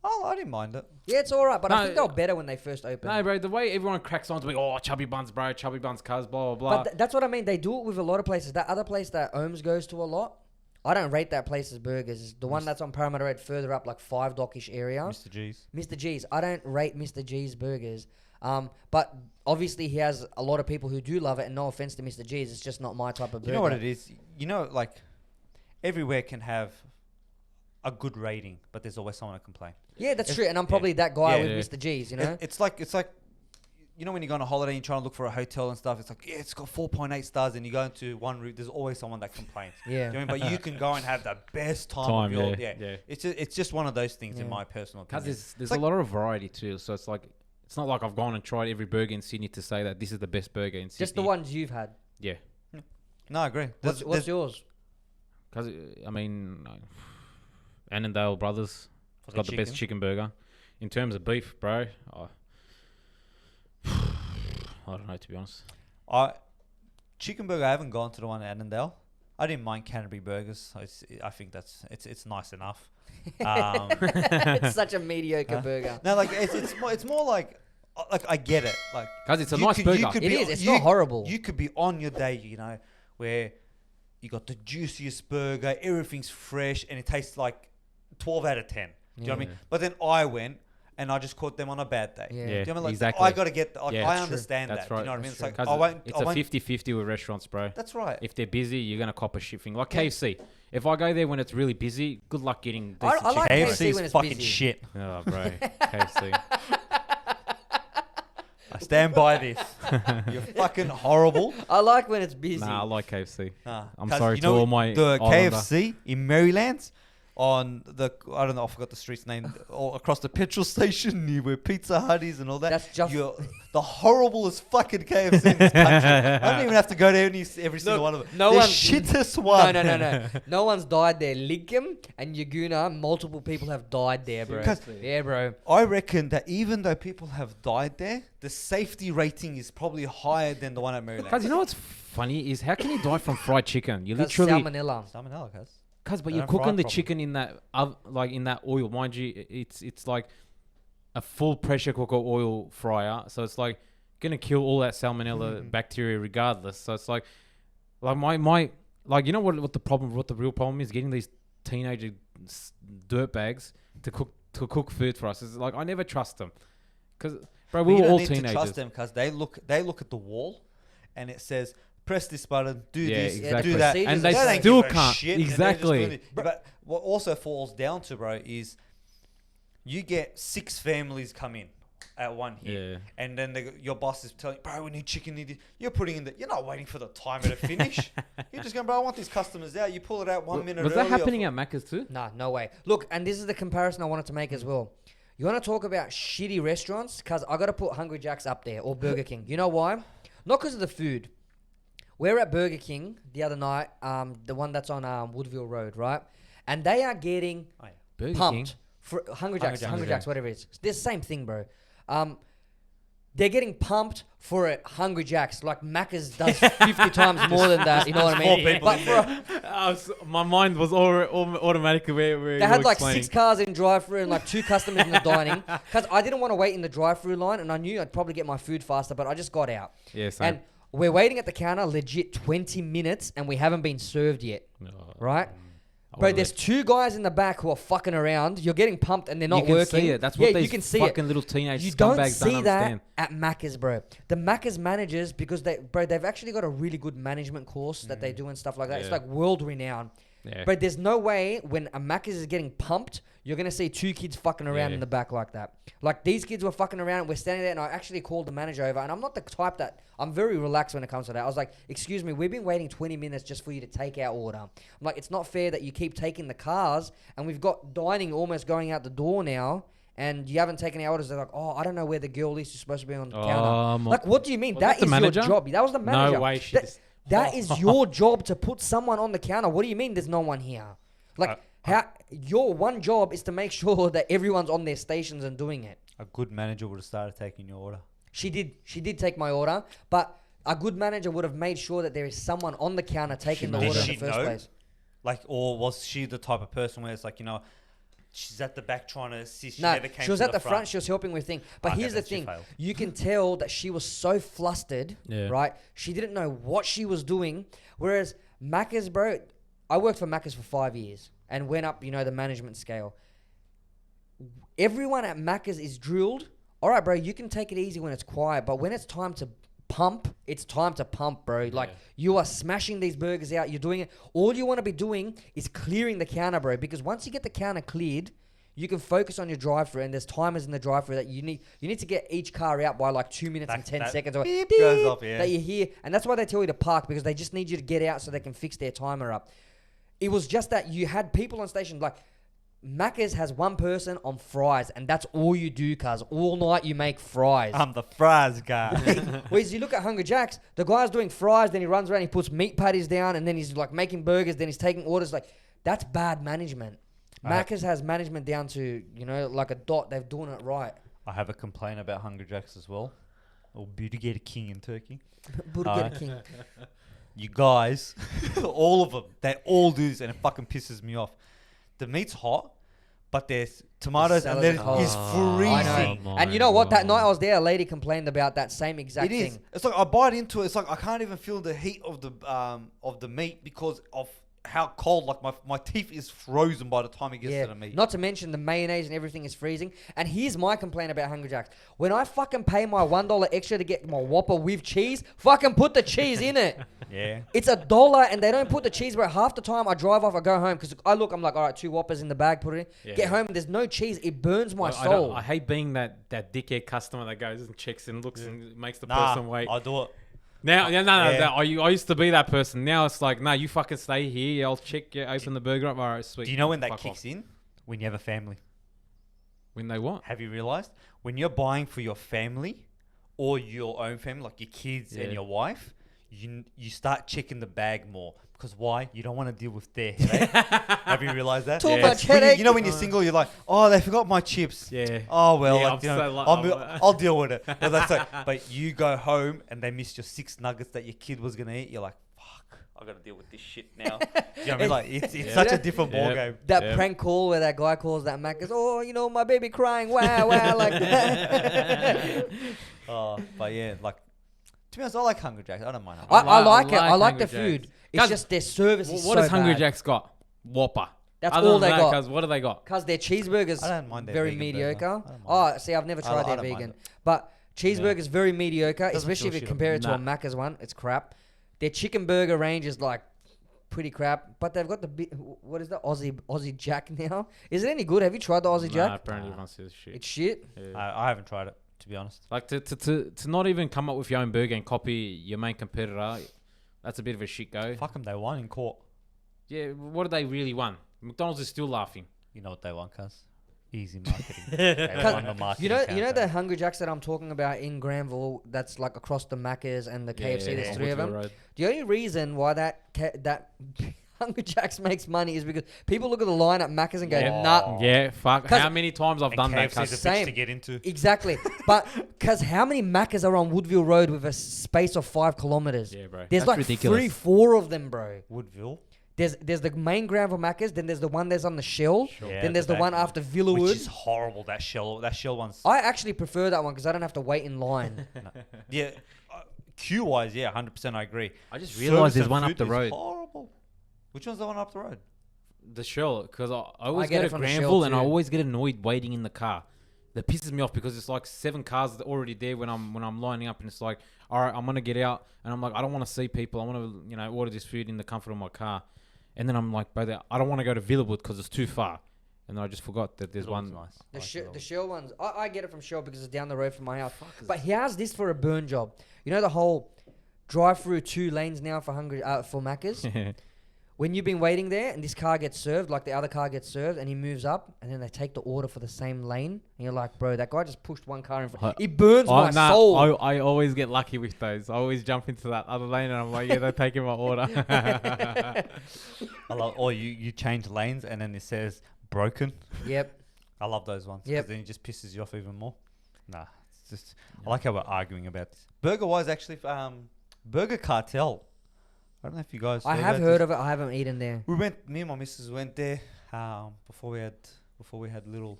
Oh, I didn't mind it. Yeah, it's all right, but I No, think they were better when they first opened. No, bro. The way everyone cracks on to be, oh, Chubby Buns, bro. Chubby Buns, cuz, blah blah blah. But that's what I mean. They do it with a lot of places. That other place that Ohms goes to a lot, I don't rate that place's burgers. The one that's on Parramatta Road further up, like 5 Dockish area. Mr. G's. Mr. G's. I don't rate Mr. G's burgers. But obviously he has a lot of people who do love it, and no offense to Mr. G's, it's just not my type of burger. You know what it is? You know, like everywhere can have a good rating, but there's always someone to complain. Yeah, that's true. And I'm probably that guy Yeah. with Yeah. Mr. G's, you know? It's like you know when you go on a holiday and you try to look for a hotel and stuff. It's like it's got 4.8 stars, and you go into one room. There's always someone that complains. Yeah. You know what I mean? But you can go and have the best time of your yeah. It's just one of those things in Yeah. my personal Because opinion. there's like- a lot of variety too. So it's like it's not like I've gone and tried every burger in Sydney to say that this is the best burger in Sydney. Just the ones you've had. Yeah. No, I agree. What's yours? Because I mean, Annandale Brothers For got the best chicken burger. In terms of beef, bro, I don't know, to be honest. Chicken burger. I haven't gone to the one at Annandale. I didn't mind Canterbury burgers. I think it's nice enough. It's such a mediocre burger. No, like it's more like I get it. Like Because it's a you nice burger. It is. It's not horrible. You could be on your day, you know, where you got the juiciest burger, everything's fresh, and it tastes like 12 out of 10. Do you know what I mean? Yeah. But then I went and I just caught them on a bad day. Yeah. Yeah, Do you know what I mean? Like, exactly. I got to get. Yeah, I that's understand That's that. right. You know what I mean? That's It's like Because I won't. it's a 50-50 with restaurants, bro. That's right. If they're busy, you're going to cop a shit thing. Like KFC. If I go there when it's really busy, good luck getting I decent like chicken. KFC KFC when is it's fucking busy. shit. Oh, bro. KFC. I stand by this. You're fucking horrible. I like when it's busy. Nah, I like KFC. Nah, I'm 'cause sorry you to know all my the Islander. KFC in Maryland on the I don't know, I forgot the street's name, all across the petrol station near where Pizza Hut is and all that. That's just- You're the horriblest fucking KFC in this country. I don't even have to go to every single Look, one of them. no the one- shittest one. No. No one's died there. Ligum and Yaguna, multiple people have died there, bro. Seriously? Yeah, bro. I reckon that even though people have died there, the safety rating is probably higher than the one at Maryland. Guys, you know what's funny is how can you die from fried chicken? You That's literally... salmonella. Salmonella, cuz. Cause, but They you're don't fry cooking the properly. chicken in that, like in that oil, mind you. It's like a full pressure cooker oil fryer, so it's like gonna kill all that salmonella bacteria regardless. So it's like my like you know what the real problem is getting these teenager dirtbags to cook food for us. It's like I never trust them, cause bro, we You were don't all need to teenagers. trust them because they look at the wall, and it says press this button, do Yeah, this, exactly. do that, Procedures And they are don't still give a can't. shit, and they're just Exactly. doing it. But what also falls down to, bro, is you get 6 families come in at one hit, Yeah. and then your boss is telling you, bro, we need chicken. You're putting in you're not waiting for the timer to finish. You're just going, bro, I want these customers out. You pull it out 1 minute Was early. that happening at Macca's too? Nah, no way. Look, and this is the comparison I wanted to make as well. You want to talk about shitty restaurants? Because I got to put Hungry Jack's up there or Burger King. You know why? Not because of the food. We were at Burger King the other night, the one that's on Woodville Road, right? And they are getting Burger pumped King? for Hungry Jack's, Jack's, whatever it is. It's the same thing, bro. They're getting pumped for it, Hungry Jack's. Like Macca's does 50 times more than that. You know what I mean? More people But in for there. My mind was automatically where they had like 6 cars in drive-through and like 2 customers in the dining. Because I didn't want to wait in the drive-through line, and I knew I'd probably get my food faster, but I just got out. Yeah, same. And we're waiting at the counter, legit 20 minutes, and we haven't been served yet, right? Bro, there's 2 guys in the back who are fucking around. You're getting pumped, and they're not you can working. see it. That's what yeah, these you can see fucking it. little teenage You scumbags don't don't see that understand. at Macca's, bro. The Macca's managers, because they've actually got a really good management course that they do and stuff like that. It's Yeah. like world renowned. Yeah. But there's no way when a Macca's is getting pumped, you're going to see 2 kids fucking around Yeah. in the back like that. Like, these kids were fucking around. We're standing there, and I actually called the manager over. And I'm not the type that... I'm very relaxed when it comes to that. I was like, excuse me, we've been waiting 20 minutes just for you to take our order. I'm like, it's not fair that you keep taking the cars, and we've got dining almost going out the door now, and you haven't taken our orders. They're like, oh, I don't know where the girl is. She's supposed to be on the counter. Like, what do you mean? Was That that the is manager? your job. That was the manager. No way. That is your job to put someone on the counter. What do you mean there's no one here? Like, your one job is to make sure that everyone's on their stations and doing it. A good manager would have started taking your order. She did take my order, but a good manager would have made sure that there is someone on the counter taking the Did order in she the first know? place. Like, or was she the type of person where it's like, you know, she's at the back trying to assist. She No, never came she was to at the front. She was helping with things. But Okay, here's the then she thing. failed. You can tell that she was so flustered, Yeah. right? She didn't know what she was doing. Whereas Macca's, bro, I worked for Macca's for 5 years and went up, the management scale. Everyone at Macca's is drilled. All right, bro, you can take it easy when it's quiet. But when it's time to pump, it's time to pump, bro. Like, you are smashing these burgers out. You're doing it. All you want to be doing is clearing the counter, bro. Because once you get the counter cleared, you can focus on your drive-thru, and there's timers in the drive-thru that you need to get each car out by like 2 minutes and 10 seconds. Or beep goes off, yeah. That you hear, and that's why they tell you to park, because they just need you to get out so they can fix their timer up. It was just that you had people on station, like, Macca's has one person on fries, and that's all you do, cuz. All night you make fries. I'm the fries guy. Whereas you look at Hungry Jack's, the guy's doing fries, then he runs around, he puts meat patties down, and then he's like making burgers, then he's taking orders. Like, that's bad management. Macca's has management down to, like a dot. They're doing it right. I have a complaint about Hungry Jack's as well. Or Burger King in Turkey. Burger King. You guys, all of them, they all do this, and it fucking pisses me off. The meat's hot, but there's tomatoes and then it's freezing. I know. And you know what? That night I was there, a lady complained about that same exact thing. It is. It's like I bite into it. It's like I can't even feel the heat of the meat because of how cold. Like my teeth is frozen by the time it gets to the meat. Not to mention the mayonnaise and everything is freezing. And here's my complaint about Hungry Jack's. When I fucking pay my $1 extra to get my Whopper with cheese, fucking put the cheese in it. Yeah. It's $1 and they don't put the cheese, bro. Half the time I drive off, I go home because I'm like, all right, 2 Whoppers in the bag, put it in. Get home and there's no cheese. It burns my soul. I hate being that dickhead customer that goes and checks and looks and makes the person wait. I do it. Now, I used to be that person. Now it's like, no, you fucking stay here. I'll check. Open the burger up. All right, sweet. Do you know when that kicks in? When you have a family. When they what? Have you realized? When you're buying for your family or your own family, like your kids and your wife, you start checking the bag more. Because why? You don't want to deal with their headache. Have you realized that? Too much headache. You know when you're single, you're like, oh, they forgot my chips. Yeah. Oh, well, Yeah, I'll deal with it. But, that's like, but you go home and they missed your 6 nuggets that your kid was going to eat. You're like, fuck, I got to deal with this shit now. Do you know what I mean? Like, it's such a different ballgame. That prank call where that guy calls that Mac goes, oh, my baby crying, wow, like that. But yeah, like, to be honest, I like Hungry Jack's. I don't mind. I like it. I like the Hungry food. It's just their service is What so has Hungry bad. Jack's got? Whopper. That's all they got. Cause what do they got? Because their cheeseburgers I don't mind their very vegan mediocre. burger. I don't mind See, I've never tried I their don't mind vegan. it. But cheeseburgers very mediocre, Doesn't especially feel if you shit compare it to a Nah. Macca's one. It's crap. Their chicken burger range is like pretty crap. But they've got what is the Aussie Jack now? Is it any good? Have you tried the Aussie Nah, Jack? apparently everyone says shit. It's shit. Yeah. I haven't tried it, to be honest. Like to not even come up with your own burger and copy your main competitor, that's a bit of a shit go. Fuck them, they won in court. Yeah, what do they really want? McDonald's is still laughing. You know what they want, cuz? Easy marketing. They won the marketing You know campaign. the Hungry Jacks that I'm talking about in Granville. That's like across the Macca's and the KFC. There's 3 of them. Road. The only reason why that Hungry Jacks makes money is because people look at the line at Macca's and go, nah. Yeah, fuck. 'Cause- How many times I've done that? KFC's a Cuz? bitch Same. to get into. Exactly. But because how many Macca's are on Woodville Road with a space of 5 kilometers? Yeah, bro. There's That's like ridiculous. 3-4 of them, bro. Woodville. There's the main Granville Macca's, then there's the one that's on the Shell, Yeah, then there's the back one one. after Which Villawood. is horrible, that shell one's... I actually prefer that one because I don't have to wait in line. Yeah, queue-wise, yeah, 100% I agree. I just realised Service there's and one up food the is road. horrible. Which one's the one up the road? The Shell, because I always get go it to from the Shell Granville and I too. always get annoyed waiting in the car. That pisses me off because it's like 7 cars that are already there when I'm lining up, and it's like, all right, I'm gonna get out, and I'm like, I don't want to see people. I want to order this food in the comfort of my car, and then I'm like, but I don't want to go to Villawood because it's too far, and then I just forgot that there's one. Nice. The Shell ones, I get it from Shell because it's down the road from my house. But how's this for a burn job? You know the whole drive-through 2 lanes now for for Macca's? When you've been waiting there and this car gets served, like the other car gets served, and he moves up, and then they take the order for the same lane, and you're like, bro, that guy just pushed one car in front. It burns my soul. I always get lucky with those. I always jump into that other lane and I'm like, yeah, they're taking my order. I love, or you change lanes and then it says broken. Yep. I love those ones. Yep. Because then it just pisses you off even more. Nah, it's just... I like how we're arguing about this. Burger-wise, actually, Burger Cartel. I don't know if you guys... I have heard of it. I haven't eaten there. Me and my missus went there before we had little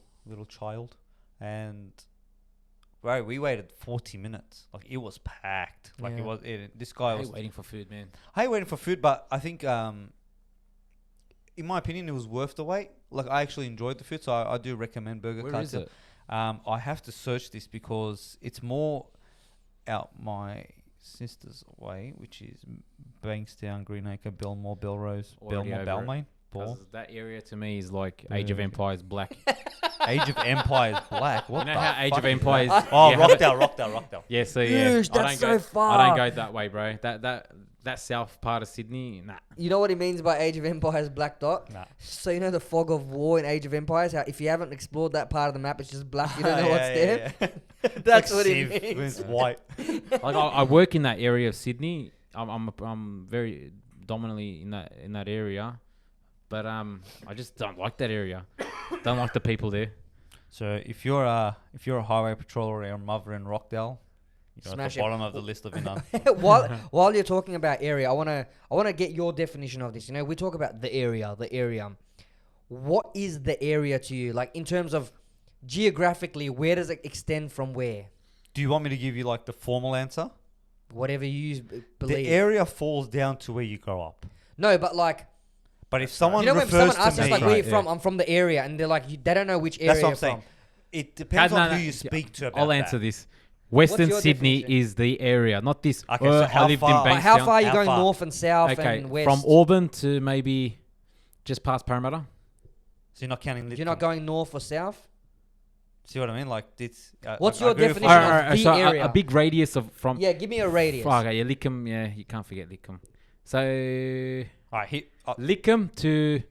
child, and bro, we waited 40 minutes. Like, it was packed. Like, Yeah. this guy I was... hate waiting for food, man. I hate waiting for food, but I think, in my opinion, it was worth the wait. Like, I actually enjoyed the food, so I do recommend Burger Where Cartel. is it? I have to search this because it's more out my Sisters Way, which is Bankstown, Greenacre, Belmore, Belrose, Already Belmore, over it. Balmain, Ball. 'Cause that area to me is like Age of Empires black. Age of Empires Black. What You know the how Age fuck of is Empires? that? Oh, you have it- Rockdale. Yeah, so yeah, Yeesh, that's so I far. don't go that way, bro. That south part of Sydney, nah. You know what he means by Age of Empires black dot? Nah. So you know the fog of war in Age of Empires? How if you haven't explored that part of the map, it's just black. You don't know what's there. That's what he Civ, means. It's white. Like I work in that area of Sydney. I'm very dominantly in that area, but I just don't like that area. Don't like the people there. So if you're a highway patroller or a mother in Rockdale, you're Smash at the it. bottom of the list of Inan. While you're talking about area, I wanna get your definition of this. You know, we talk about the area. What is the area to you? Like in terms of geographically, where does it extend from where? Do you want me to give you like the formal answer? Whatever you believe. The area falls down to where you grow up. No, but like But if someone you know when refers someone asks to us me, like where you Right, from, yeah. I'm from the area, and they're like they don't know which area that's what I'm you're saying. from. It depends No, on no, who you yeah, speak to about I'll answer that. this. Western your Sydney definition? is the area, not this. Okay, so how I lived far- in Like, Like, how Bankstown. far are you How going far? north and south Okay, and west? from Auburn to maybe just past Parramatta. So you're not counting Lidcombe. You're not going north or south? See what I mean? Like it's. What's I your agree with definition you. of the so area? a big radius of from. Yeah, give me a radius. Okay, yeah, Lickham. Yeah, you can't forget Lickham. So All right, Lickham to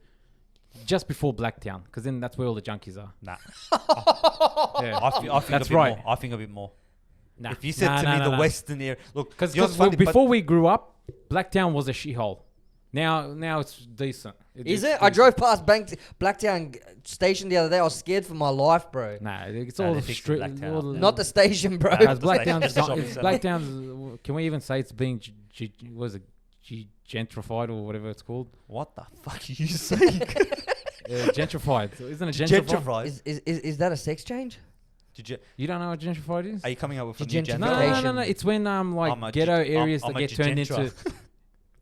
just before Blacktown, because then that's where all the junkies are. nah. Yeah, I think That's a bit right. More. I think a bit more. nah. If you said to me the western area, look, because you know what's funny, but- before we grew up, Blacktown was a shithole. Now it's decent. Is it? I drove past Blacktown station the other day. I was scared for my life, bro. Nah, it's Nah, all they the fixed street. Blacktown. all the- Not the station, bro. Because the Blacktown's station. not- Shopping if centre. Blacktown's. Can we even say it's being was it gentrified or whatever it's called? What the fuck are you saying? Gentrified, isn't it gentrified? Is that a sex change? Did you? You don't know what gentrified is? Are you coming up with a new Gentrification. gender? No. It's when like I'm a ghetto gen- areas I'm that a get turned gentra. into.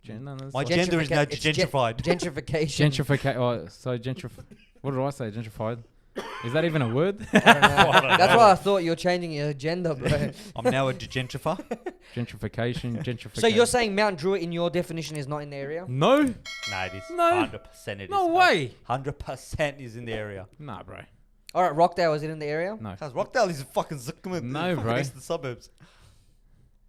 No, My that's gender is now It's gen- gentrified. Gentrification. gentrification. Oh, so What did I say? Gentrified. Is that even a word? I don't know. That's why I thought you're changing your gender, bro. I'm now a degentrifer. Gentrification. So you're saying Mount Druitt in your definition is not in the area? no? Nah, it is. No. 100% it is. No bro. way. 100% is in the area. Nah, bro. All right, Rockdale, is it in the area? No. Because Rockdale is fucking Zuckerman. No, fucking bro. eastern suburbs.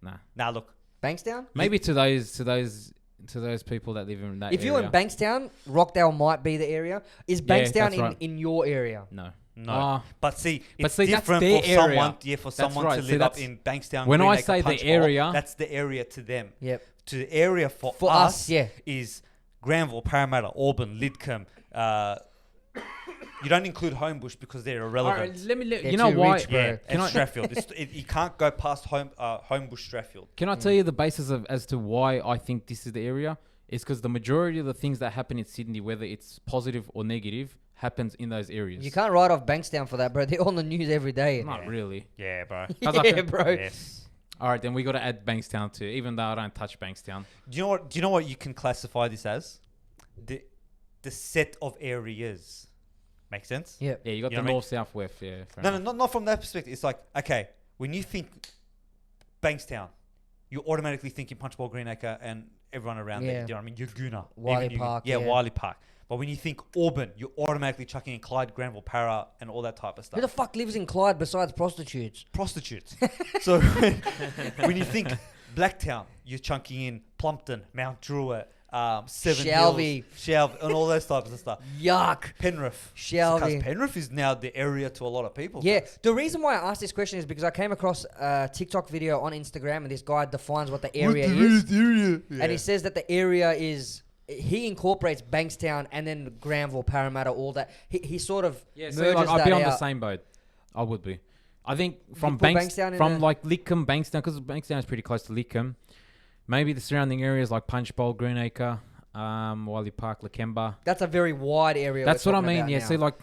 Nah. Nah, look. Bankstown? Maybe to those people that live in that If area. you're in Bankstown, Rockdale might be the area. Is Yeah, Bankstown that's in, right. in your area? No. No. Ah. But see, But it's see, that's different their for area. someone. Yeah, for That's someone right. to See, live up that's- in Bankstown. when I Greenacre, say the Punch Bowl, area- that's the area to them. Yep. To the area for For us, yeah. is Granville, Parramatta, Auburn, Lidcombe. You don't include Homebush because they're irrelevant. Alright, let me. They're You know too why? rich, bro. Yeah, Can and I- Strathfield. You can't go past Homebush, Strathfield. Can I tell you the basis of as to why I think this is the area? It's because the majority of the things that happen in Sydney, whether it's positive or negative, happens in those areas. You can't write off Bankstown for that, bro. They're on the news every day. Not really. Yeah, bro. How's that Yeah, feel? bro. Yes. All right, then we got to add Bankstown too, even though I don't touch Bankstown. Do you know what you can classify this as? The set of areas. Make sense? Yeah. Yeah, you got You the know what I mean? north, south, west. Yeah. fair No, enough. not from that perspective. It's like, okay, when you think Bankstown, you automatically think in Punchbowl, Greenacre, and everyone around there. Yeah. Do you know what I mean? Yaguna. Wiley even Park, Yeah, yeah. Wiley Park. But when you think Auburn, you're automatically chucking in Clyde, Granville, Para, and all that type of Who stuff. the fuck lives in Clyde besides prostitutes? Prostitutes. So when you think Blacktown, you're chunking in Plumpton, Mount Druitt, Seven Shelby. Hills, Shelby, and all those types of stuff. Yuck. Penrith. Shelby. Because Penrith is now the area to a lot of people. Yeah, the reason why I asked this question is because I came across a TikTok video on Instagram and this guy defines what the area is. And he says that the area is, he incorporates Bankstown and then Granville, Parramatta, all that. He sort of Yeah, merges so like, I'd that be on out. the same boat. I would be. I think from put Bankstown in from there? like Lickham, Bankstown, because Bankstown is pretty close to Lickham. Maybe the surrounding areas like Punchbowl, Greenacre, Wiley Park, Lakemba. That's a very wide area. That's we're what I talking mean. about Yeah, now. see, like,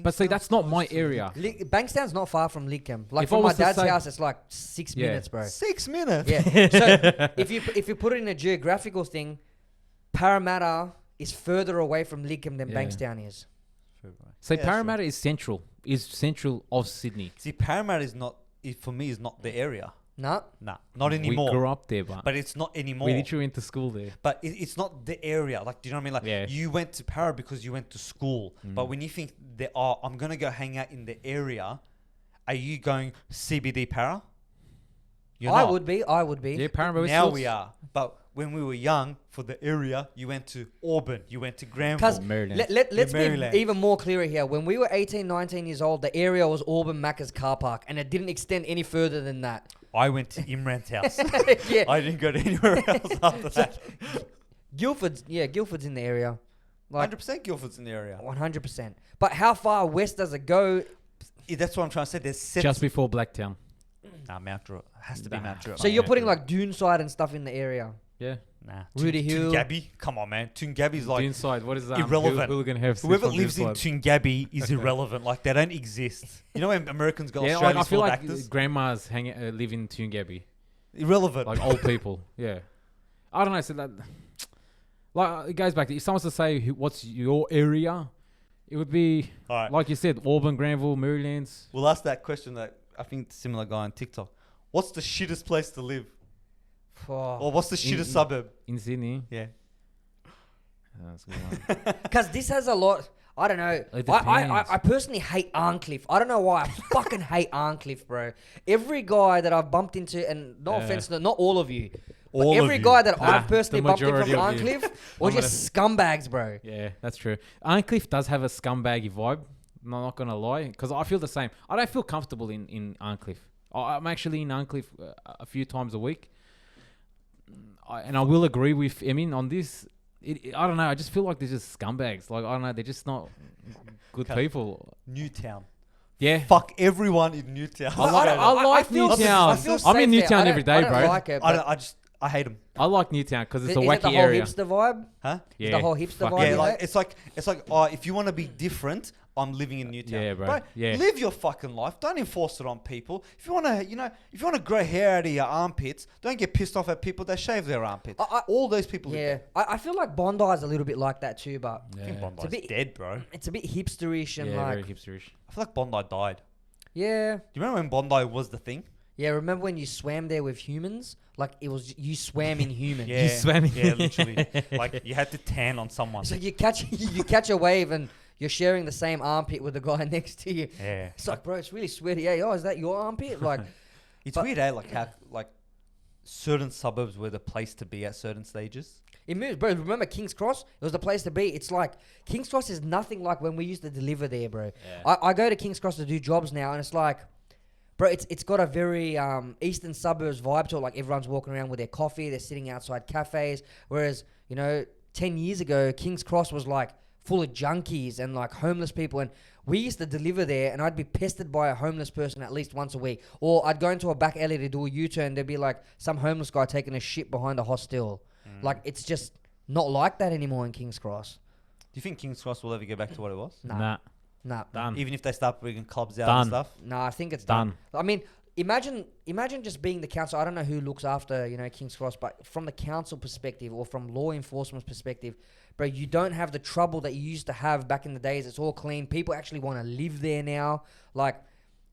but see, that's not my area. Bankstown's not far from Lidcombe. Like If I from my was to dad's say- house, it's like 6 Yeah. minutes, bro. 6 minutes. Yeah. So if you put it in a geographical thing, Parramatta is further away from Lidcombe than Yeah. Bankstown is. See, Yeah, Parramatta is central of Sydney. See, Parramatta is not, for me, is not the area. Nah. Nah, not anymore. We grew up there, but But it's not anymore. we literally went to school there. But it's not the area. Like, do you know what I mean? Like, Yeah. you went to Para because you went to school. But when you think that, oh, I'm going to go hang out in the area, are you going CBD Para? You're I not. would be. Yeah, Parramatta. Now we are. But when we were young, for the area, you went to Auburn. You went to Because Granville. Maryland. let's be Maryland. even more clearer here. When we were 18, 19 years old, the area was Auburn Macca's car park, and it didn't extend any further than that. I went to Imran's house. Yeah. I didn't go to anywhere else after that. Guildford's in the area. Like 100% Guildford's in the area. 100%. But how far west does it go? Yeah, that's what I'm trying to say. There's sets. Just before Blacktown. Nah, Mount Druitt. Has to be Mount Druitt. So you're putting like Duneside and stuff in the area. Yeah. Nah. Rudy Hill. Toongabbie? Come on, man. Toongabbie's like... Inside, what is that? irrelevant. Hooligan have Whoever lives in Toongabbie is irrelevant. Like, they don't exist. You know when Americans got Yeah, like, Australians I feel full of like actors? grandmas live in Toongabbie. Irrelevant. Like old people. Yeah. I don't know. So that, like, it goes back to, if someone's to say what's your area, it would be, All right. like you said, Auburn, Granville, Marylands. We'll ask that question that I think similar guy on TikTok. What's the shittest place to live? Or what's the shittest suburb? In Sydney. Yeah. That's a good one. Because this has a lot. I don't know. It I depends. personally hate Arncliffe. I don't know why. I fucking hate Arncliffe, bro. Every guy that I've bumped into, and no offense, not all of you, but All of every you. guy that Nah, I've personally the bumped in from majority of you. Arncliffe were just scumbags, bro. Yeah, that's true. Arncliffe does have a scumbaggy vibe. I'm not going to lie. Because I feel the same. I don't feel comfortable in Arncliffe. I'm actually in Arncliffe a few times a week. And I will agree with Emin on this. I don't know. I just feel like they're just scumbags. Like, I don't know. They're just not good people. Newtown. Yeah. Fuck everyone in Newtown. I like Newtown. I'm in Newtown every day, bro. I don't like it. I hate them. I like Newtown because it's a is it the wacky whole area. hipster vibe? Huh? Is the whole hipster fuck vibe? yeah. Yeah, you like hate? it's like if you want to be different, I'm living in Newtown. Yeah, bro. Yeah. Live your fucking life. Don't enforce it on people. If you want to, if you want to grow hair out of your armpits, don't get pissed off at people that shave their armpits. All those people. live Yeah, there. I feel like Bondi's a little bit like that too, but I think Yeah. Bondi's It's a bit- dead, bro. it's a bit hipsterish and Yeah, like, very hipsterish. I feel like Bondi died. yeah. Do you remember when Bondi was the thing? Yeah, remember when you swam there with humans? Like, it was, you swam in humans. Yeah, swam in- Yeah, literally. Like you had to tan on someone. So you catch a wave and you're sharing the same armpit with the guy next to you. Yeah. It's like, bro, it's really sweaty. Hey, oh, is that your armpit? Like, It's but- weird, like how certain suburbs were the place to be at certain stages. it moves, bro. Remember King's Cross? It was the place to be. It's like, King's Cross is nothing like when we used to deliver there, bro. Yeah. I go to King's Cross to do jobs now, and it's like, bro, it's got a very eastern suburbs vibe to it. Like, everyone's walking around with their coffee, they're sitting outside cafes. Whereas, 10 years ago, King's Cross was like full of junkies and like homeless people. And we used to deliver there, and I'd be pestered by a homeless person at least once a week. Or I'd go into a back alley to do a U-turn, there'd be like some homeless guy taking a shit behind a hostel. Like, it's just not like that anymore in King's Cross. Do you think King's Cross will ever get back to what it was? Nah. Done. Even if they start bringing clubs out Done. and stuff? No, I think it's Done. done. I mean, imagine just being the council. I don't know who looks after, King's Cross, but from the council perspective or from law enforcement's perspective, bro, you don't have the trouble that you used to have back in the days. It's all clean. People actually want to live there now. Like,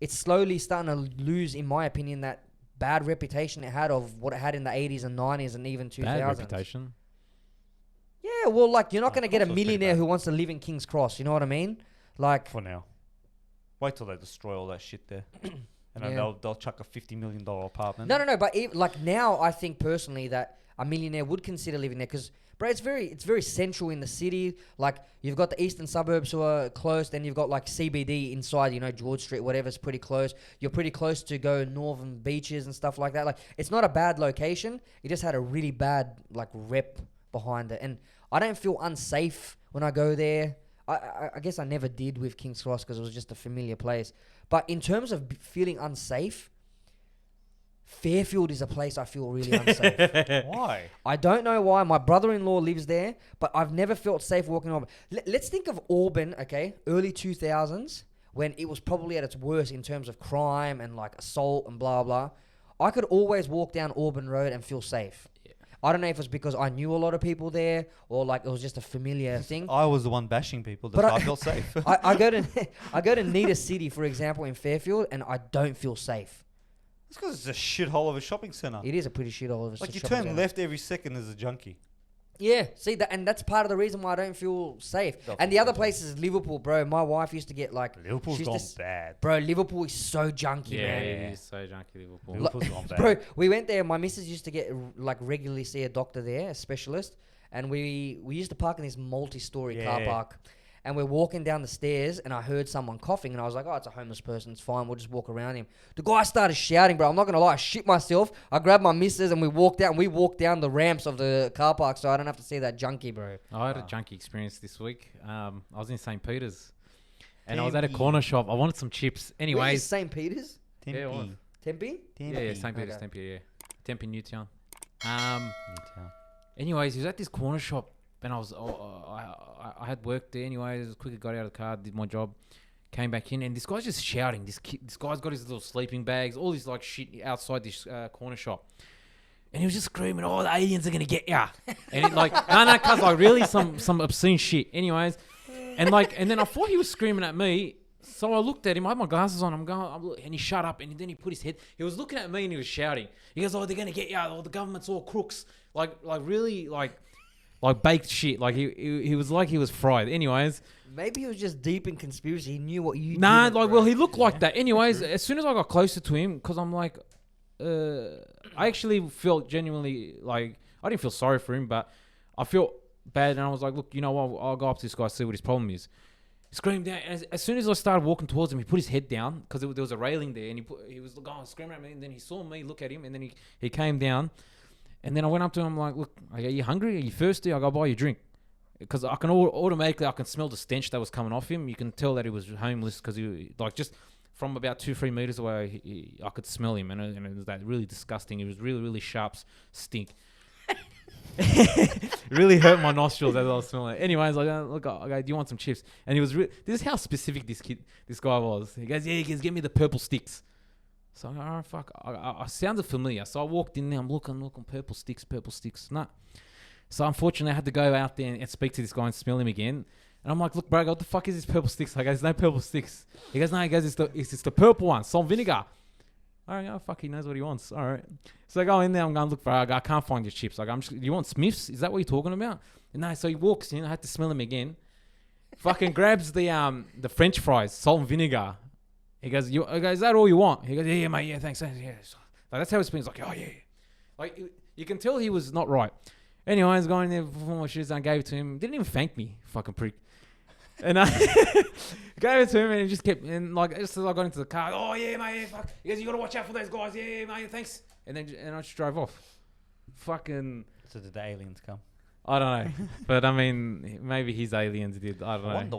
it's slowly starting to lose, in my opinion, that bad reputation it had of what it had in the 80s and 90s and even 2000s. Bad reputation. Yeah, well, like, you're not going to get a Cross was pretty millionaire bad. who wants to live in King's Cross. You know what I mean? Like, For now. Wait till they destroy all that shit there. And then Yeah. they'll chuck a $50 million apartment. No. But like now, I think personally that a millionaire would consider living there because, bro, it's very central in the city. Like, you've got the eastern suburbs who are close, then you've got like CBD inside, George Street, whatever's pretty close. You're pretty close to go northern beaches and stuff like that. Like, it's not a bad location. It just had a really bad like rep behind it, and I don't feel unsafe when I go there. I guess I never did with King's Cross because it was just a familiar place. But in terms of feeling unsafe, Fairfield is a place I feel really unsafe. Why? I don't know why. My brother-in-law lives there, but I've never felt safe walking over. Let's think of Auburn, okay, early 2000s, when it was probably at its worst in terms of crime and like assault and blah, blah. I could always walk down Auburn Road and feel safe. I don't know if it's because I knew a lot of people there or like it was just a familiar thing. I was the one bashing people. But That's why I- I felt safe. I go to Nita City, for example, in Fairfield, and I don't feel safe. It's because it's a shithole of a shopping centre. It is a pretty shit all of us. Like you turn left every second as a junkie. Yeah, see that, and that's part of the reason why I don't feel safe. And the other place is Liverpool, bro. My wife used to get like Liverpool's she gone used to bad. Bro, Liverpool is so junky, Yeah, man. it is so junky, Liverpool. Liverpool's gone bad. Bro, we went there. My missus used to get like regularly see a doctor there, a specialist, and we used to park in this multi-story car park. And we're walking down the stairs, and I heard someone coughing, and I was like, "Oh, it's a homeless person. It's fine. We'll just walk around him." The guy started shouting, bro. I'm not gonna lie, I shit myself. I grabbed my missus, and we walked out. And we walked down the ramps of the car park, so I don't have to see that junkie, bro. I had a junkie experience this week. I was in St. Peter's, and I was at a corner shop. I wanted some chips. Where's Anyways, St. Peter's? Tempe. Yeah, what? Tempe? yeah, St. Peter's, Okay. Tempe, yeah, Tempe, Newtown. Anyways, he was at this corner shop, and I had worked there. Anyways, quickly got out of the car, did my job, came back in, and this guy's just shouting. This guy's got his little sleeping bags, all this like shit outside this corner shop. And he was just screaming, "Oh, the aliens are gonna get ya!" And it, like, no, cuz like really some obscene shit. Anyways, and then I thought he was screaming at me, so I looked at him. I had my glasses on. And he shut up. And then he put his head. He was looking at me and he was shouting. He goes, "Oh, they're gonna get ya! Oh, the government's all crooks!" Like really like baked shit. Like he was like he was fried. Anyways, Maybe he was just deep in conspiracy. He knew what you. nah, didn't, like bro. well, he looked like that. Anyways, as soon as I got closer to him, because I'm like. I actually felt genuinely like I didn't feel sorry for him, but I felt bad, and I was like, "Look, you know what? I'll go up to this guy, see what his problem is." He screamed down. As soon as I started walking towards him, he put his head down because there was a railing there, and he was going screaming at me. And then he saw me look at him, and then he came down, and then I went up to him like, "Look, are you hungry? Are you thirsty? I go buy you a drink." Because I can automatically smell the stench that was coming off him. You can tell that he was homeless because he like just. From about 2-3 meters away, I could smell him, and it was that really disgusting. It was really, really sharp stink. It really hurt my nostrils as I was smelling it. Anyways, I go, "Do you want some chips?" And he was this is how specific this guy was. He goes, "Yeah," he goes, "Give me the purple sticks." So I'm like, "Oh fuck!" I sounded familiar, so I walked in there. I'm looking, purple sticks. Nah. So unfortunately, I had to go out there and speak to this guy and smell him again. And I'm like, "Look, bro, what the fuck is this purple sticks?" I go, "There's no purple sticks." He goes, "No," he goes, it's the purple one, salt and vinegar. All right, oh, fuck, he knows what he wants. All right. So I go in there, I'm going, "Look, bro, I can't find your chips." I go, "You want Smiths? Is that what you're talking about?" And no, so he walks in, I had to smell him again. Fucking grabs the French fries, salt and vinegar. He goes, I go, "Is that all you want?" He goes, "Yeah, mate, yeah, thanks. Yeah." Like, that's how it's been. He's like, "Oh, yeah." Like, you can tell he was not right. Anyways, going there for my shoes, I gave it to him. Didn't even thank me, fucking prick. And I gave it to him, and he just kept, and like, just as I got into the car, "Oh yeah, mate, yeah, fuck." He goes, "You gotta watch out for those guys." "Yeah, mate, thanks." And I just drove off. Fucking. So did the aliens come? I don't know, but I mean, maybe his aliens did. I don't know. I wonder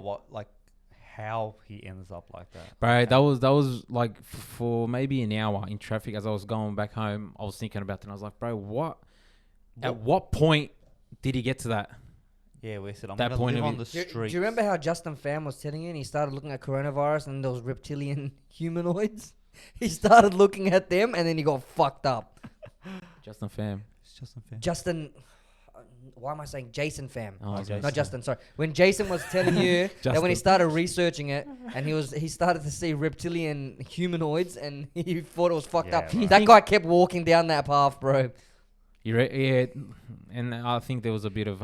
how he ends up like that. Bro, that was like for maybe an hour in traffic as I was going back home. I was thinking about it, and I was like, "Bro, what? At what point did he get to that?" Yeah, we said, "I'm That going to point live of on it. the Do streets." you remember how Justin Pham was telling you, and he started looking at coronavirus and those reptilian humanoids? He started looking at them, and then he got fucked up. Justin Pham. It's Justin Pham. Justin, why am I saying Jason Pham? Oh, Jason. Not Justin, sorry. When Jason was telling you that when he Justin. started researching it, and he started to see reptilian humanoids, and he thought it was fucked Yeah, up. right. That guy kept walking down that path, bro. Yeah, and I think there was a bit of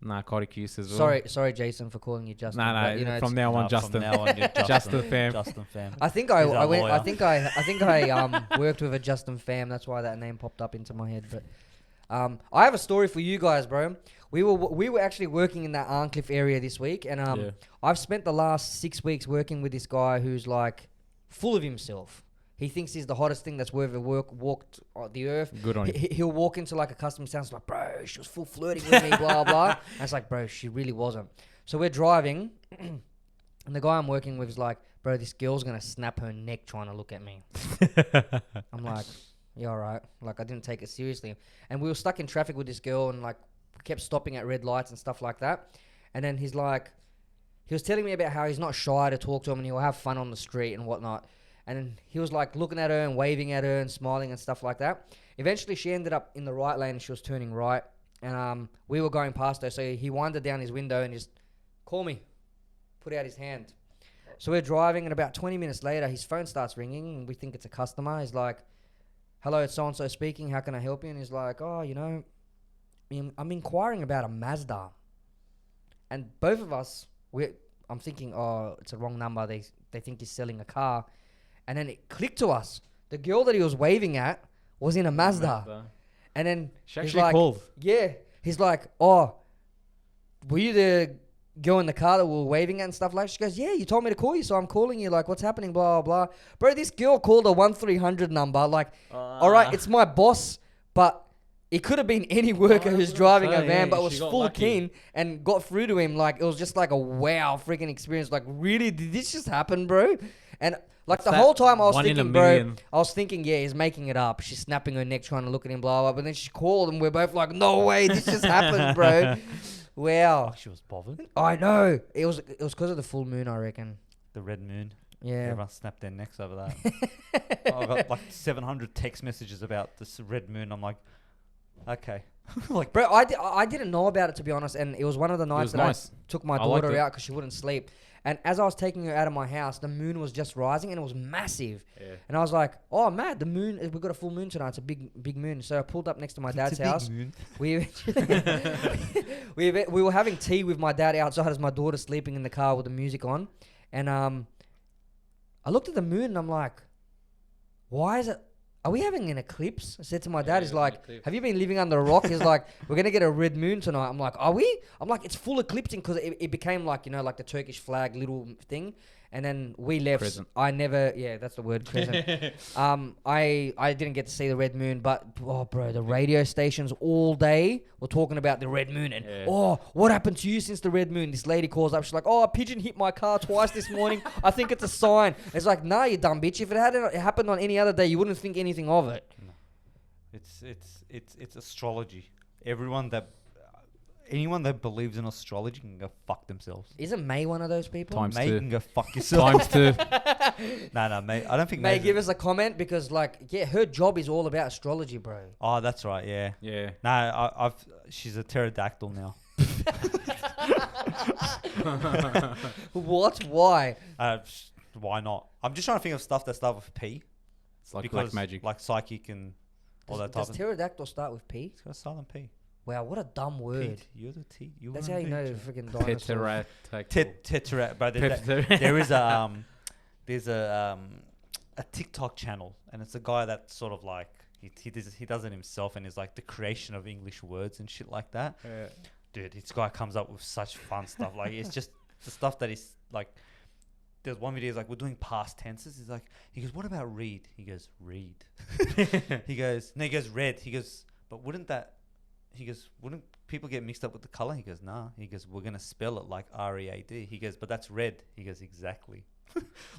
narcotic use as well. Sorry, Jason, for calling you Justin. No, but, you know, from it's- now on, No, Justin. From now on, you're Justin Pham. Justin Pham. I think He's I our went. I lawyer. think I worked with a Justin Pham. That's why that name popped up into my head. But I have a story for you guys, bro. We were actually working in that Arncliffe area this week, and Yeah. I've spent the last 6 weeks working with this guy who's like full of himself. He thinks he's the hottest thing that's ever walked the earth. Good on you. He'll walk into like a customer sounds like, "Bro, she was full flirting with me, blah blah." And it's like, "Bro, she really wasn't." So we're driving, and the guy I'm working with is like, "Bro, this girl's gonna snap her neck trying to look at me." I'm like, "Yeah, all right." Like, I didn't take it seriously, and we were stuck in traffic with this girl, and like kept stopping at red lights and stuff like that. And then he was telling me about how he's not shy to talk to him, and he'll have fun on the street and whatnot. And then he was like looking at her and waving at her and smiling and stuff like that. Eventually, she ended up in the right lane and she was turning right. And we were going past her. So he winded down his window and just, "Call me." Put out his hand. So we're driving, and about 20 minutes later, his phone starts ringing, and we think it's a customer. He's like, "Hello, it's so-and-so speaking. How can I help you?" And he's like, "Oh, I'm inquiring about a Mazda." And both of us, I'm thinking, "Oh, it's a wrong number. They think he's selling a car." And then it clicked to us. The girl that he was waving at was in a Mazda. And then She he's actually like, called. yeah. He's like, "Oh, were you the girl in the car that we were waving at and stuff like that?" She goes, "Yeah, you told me to call you, so I'm calling you. Like, what's happening, blah, blah, blah." Bro, this girl called a 1-300 number. Like, all right, it's my boss, but it could have been any worker who's driving a van, but was full keen and got through to him. Like, it was just like a wow freaking experience. Like, really, did this just happen, bro? And like the whole time I was thinking, bro, I was thinking, yeah, he's making it up. She's snapping her neck trying to look at him, blah, blah. But then she called and we're both like, no way, this just happened, bro. Wow. She was bothered. I know. It was because of the full moon, I reckon. The red moon. Yeah. Everyone snapped their necks over that. I got like 700 text messages about this red moon. I'm like, okay. Like, bro, I didn't know about it, to be honest. And it was one of the nights that I took my daughter out because she wouldn't sleep. And as I was taking her out of my house, the moon was just rising and it was massive. Yeah. And I was like, "Oh, Matt, the moon, we've got a full moon tonight. It's a big moon." So I pulled up next to my dad's house. We were having tea with my dad outside as my daughter sleeping in the car with the music on. And I looked at the moon and I'm like, "Why is it? Are we having an eclipse?" I said to my dad, he's like, "Have you been living under a rock?" He's like, "We're going to get a red moon tonight." I'm like, "Are we?" I'm like, "It's full eclipsing," because it became like, like the Turkish flag little thing. And then we left. Crescent. I never, that's the word, crescent. I didn't get to see the red moon, but, oh, bro, the radio stations all day were talking about the red moon. And, "Oh, what happened to you since the red moon?" This lady calls up. She's like, "Oh, a pigeon hit my car twice this morning. I think it's a sign." It's like, nah, you dumb bitch. If it had happened on any other day, you wouldn't think anything of it. No. It's astrology. Anyone that believes in astrology can go fuck themselves. Isn't May one of those people? May can go fuck yourself. Times 2. No, May. I don't think May give us a comment because, like, her job is all about astrology, bro. Oh, that's right. Yeah. Yeah. No, she's a pterodactyl now. What? Why? Why not? I'm just trying to think of stuff that start with P. It's like black magic. Like psychic and all that type of. Does pterodactyl start with P? It's got a silent P. Wow, what a dumb word. Pete, you're the T. That's how you know freaking dinosaurs. There is there's a TikTok channel, and it's a guy that sort of like he does it himself, and is like the creation of English words and shit like that. Dude, this guy comes up with such fun stuff. Like, it's just the stuff that is like. There's one video. He's like, we're doing past tenses. He goes, "What about read?" He goes, "Read." He goes, "Red." He goes, "But wouldn't people get mixed up with the color?" He goes, "Nah." He goes, "We're gonna spell it like READ." He goes, "But that's red." He goes, "Exactly."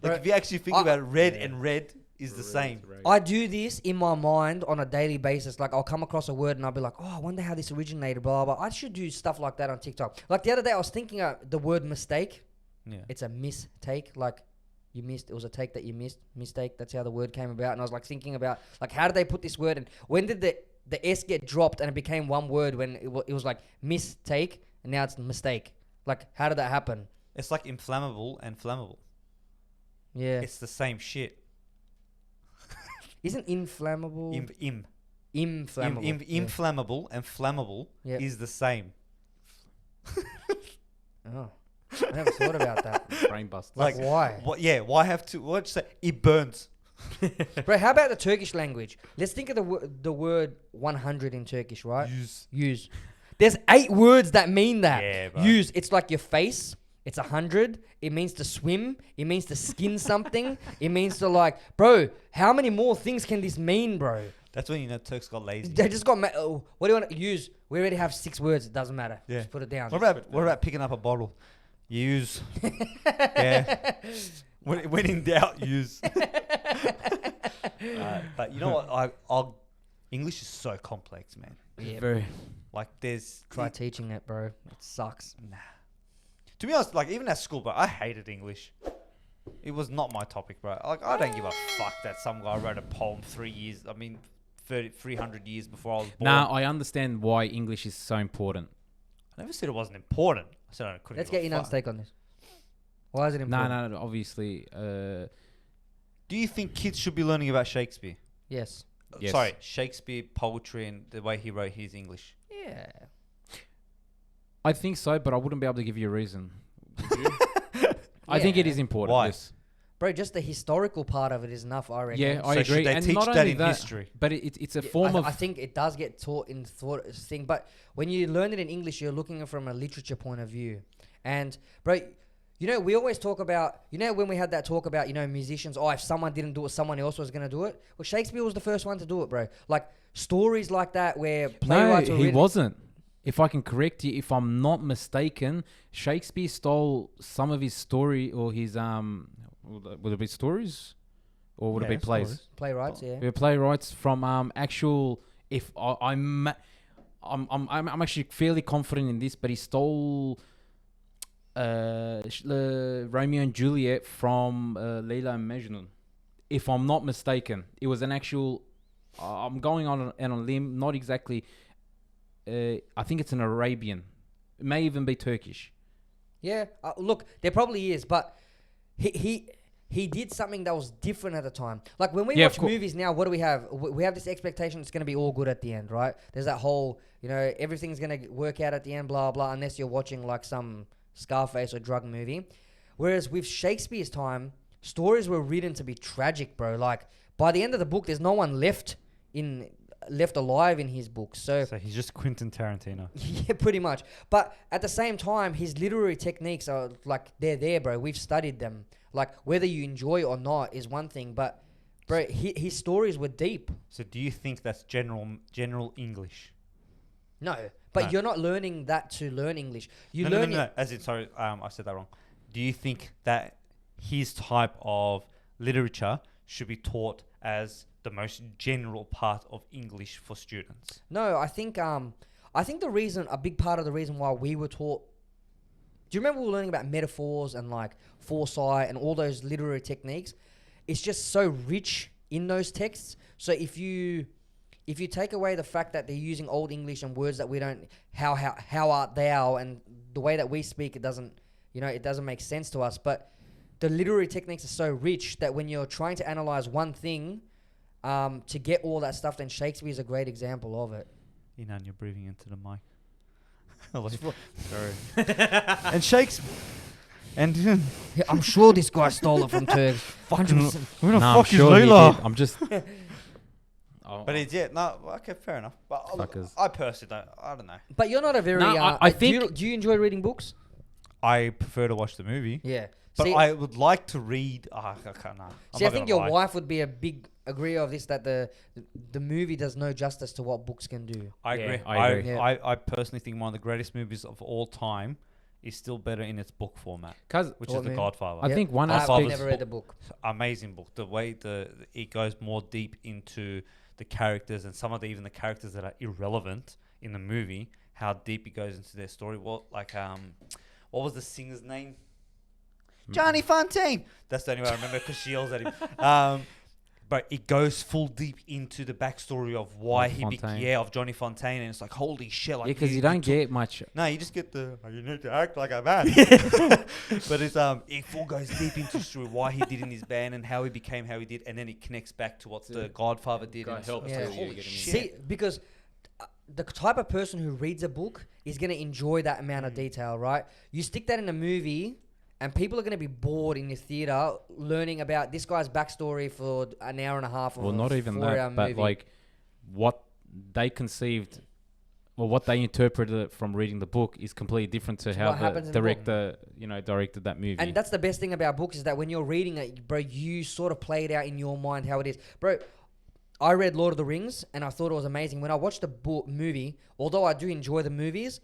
Like, if you actually think about it, red and red is the same. I do this in my mind on a daily basis. Like, I'll come across a word and I'll be like, "Oh, I wonder how this originated." Blah blah. I should do stuff like that on TikTok. Like the other day, I was thinking the word mistake. Yeah. It's a mistake. Like, you missed. It was a take that you missed. Mistake. That's how the word came about. And I was like thinking about, like, how did they put this word? And when did the S get dropped and it became one word when it was like mistake and now it's mistake? Like, how did that happen? It's like inflammable and flammable. Yeah. It's the same shit. Isn't inflammable? Inflammable. Inflammable and flammable is the same. Oh. I never thought about that. Brain bust. Like, why? Why have to? What you say? It burns. Bro, how about the Turkish language? Let's think of the word 100 in Turkish, right? Use. There's 8 words that mean that. Yeah, bro. Use. It's like your face. It's 100. It means to swim. It means to skin something. It means to, like, bro, how many more things can this mean, bro? That's when you know Turks got lazy. They just got. What do you want to use? We already have 6 words. It doesn't matter. Yeah. Just put it down. What about picking up a bottle? Use. Yeah. When in doubt, use. But you know what? English is so complex, man. Yeah. Very. Like, there's. Try teaching it, bro. It sucks. Nah. To be honest, like, even at school, bro, I hated English. It was not my topic, bro. Like, I don't give a fuck that some guy wrote a poem 300 years before I was born. Nah, I understand why English is so important. I never said it wasn't important. I said I couldn't. Let's give get a Inan's fuck. take on this. Why is it important? No, obviously. Do you think kids should be learning about Shakespeare? Yes. Yes. Sorry, Shakespeare, poetry, and the way he wrote his English. Yeah. I think so, but I wouldn't be able to give you a reason. Would you? I think it Yeah. is important. Why? Yes. Bro, just the historical part of it is enough, I reckon. Yeah, I So agree. should they and teach not that only in that, history? but it's a Yeah, form of. I think it does get taught in thing, but when you learn it in English, you're looking at it from a literature point of view. And bro, you know, we always talk about, you know, when we had that talk about, you know, musicians, oh, if someone didn't do it, someone else was going to do it. Well, Shakespeare was the first one to do it, bro. Like stories like that where No, playwrights were he written- wasn't. If I can correct you, if I'm not mistaken, Shakespeare stole some of his story or his would it be stories or would it Yeah, be plays? stories. playwrights, yeah. Yeah, playwrights from actual. If I'm actually fairly confident in this, but he stole Romeo and Juliet from Leila and Majnun. If I'm not mistaken, it was an actual. I'm going on a limb, not exactly. I think it's an Arabian. It may even be Turkish. Yeah, look, there probably is, but he did something that was different at the time. Like when we Yeah, of watch cour- movies now, what do we have? We have this expectation it's going to be all good at the end, right? There's that whole, you know, everything's going to work out at the end, blah, blah, unless you're watching like some Scarface or drug movie. Whereas with Shakespeare's time, stories were written to be tragic, bro. Like by the end of the book, there's no one left alive in his books. So So he's just Quentin Tarantino. yeah, pretty much. But at the same time, his literary techniques are like they're there, bro. We've studied them. Like whether you enjoy it or not is one thing, but bro, his stories were deep. So do you think that's general English? No, but No. you're not learning that to learn English. You No. learn As in, sorry, I said that wrong. Do you think that his type of literature should be taught as the most general part of English for students? No, I think a big part of the reason why we were taught. Do you remember we were learning about metaphors and like foresight and all those literary techniques? It's just so rich in those texts. So if you take away the fact that they're using old English and words that we don't, how art thou, and the way that we speak, it doesn't make sense to us. But the literary techniques are so rich that when you're trying to analyze one thing, to get all that stuff, then Shakespeare is a great example of it. Inan, you're breathing into the mic. Sorry. And Shakespeare. And Yeah, I'm sure this guy stole it from Turks. fucking. 100%. Who the No, I'm fuck is sure he Leila? did. I'm just. Oh, But it's okay, fair enough. But Fuckers. I personally I don't know. But you're not a very. No, I think- Do you enjoy reading books? I prefer to watch the movie, Yeah. but See, I would like to read. I can't. Nah, see, I think your wife would be a big agreeer of this, that the movie does no justice to what books can do. I Yeah, agree. I agree. Yeah. I personally think one of the greatest movies of all time is still better in its book format, Because which What is The movie? Godfather. I Yep. think one I've aspect. never read the book. Amazing book. The way it goes more deep into the characters and some of even the characters that are irrelevant in the movie. How deep it goes into their story. What what was the singer's name? Johnny Fontaine. That's the only way I remember because she yells at him. But it goes full deep into the backstory of why Of he Fontaine. of Johnny Fontaine, and it's like holy shit! Like Yeah, because you don't get much. No, you just get the. You need to act like a man. But it's it full goes deep into story why he did in his band and how he became how he did, and then it connects back to what the Godfather did. God and help it's Yeah. like, you holy getting shit! See, because the type of person who reads a book is going to enjoy that amount of detail, right? You stick that in a movie, and people are going to be bored in your theater learning about this guy's backstory for an hour and a half. Of Well, a not even 4-hour that, but movie. like what they conceived, or what they interpreted from reading the book is completely different to To how what the happens in the book. director, directed that movie. And that's the best thing about books is that when you're reading it, bro, you sort of play it out in your mind how it is. Bro, I read Lord of the Rings and I thought it was amazing. When I watched the movie, although I do enjoy the movies,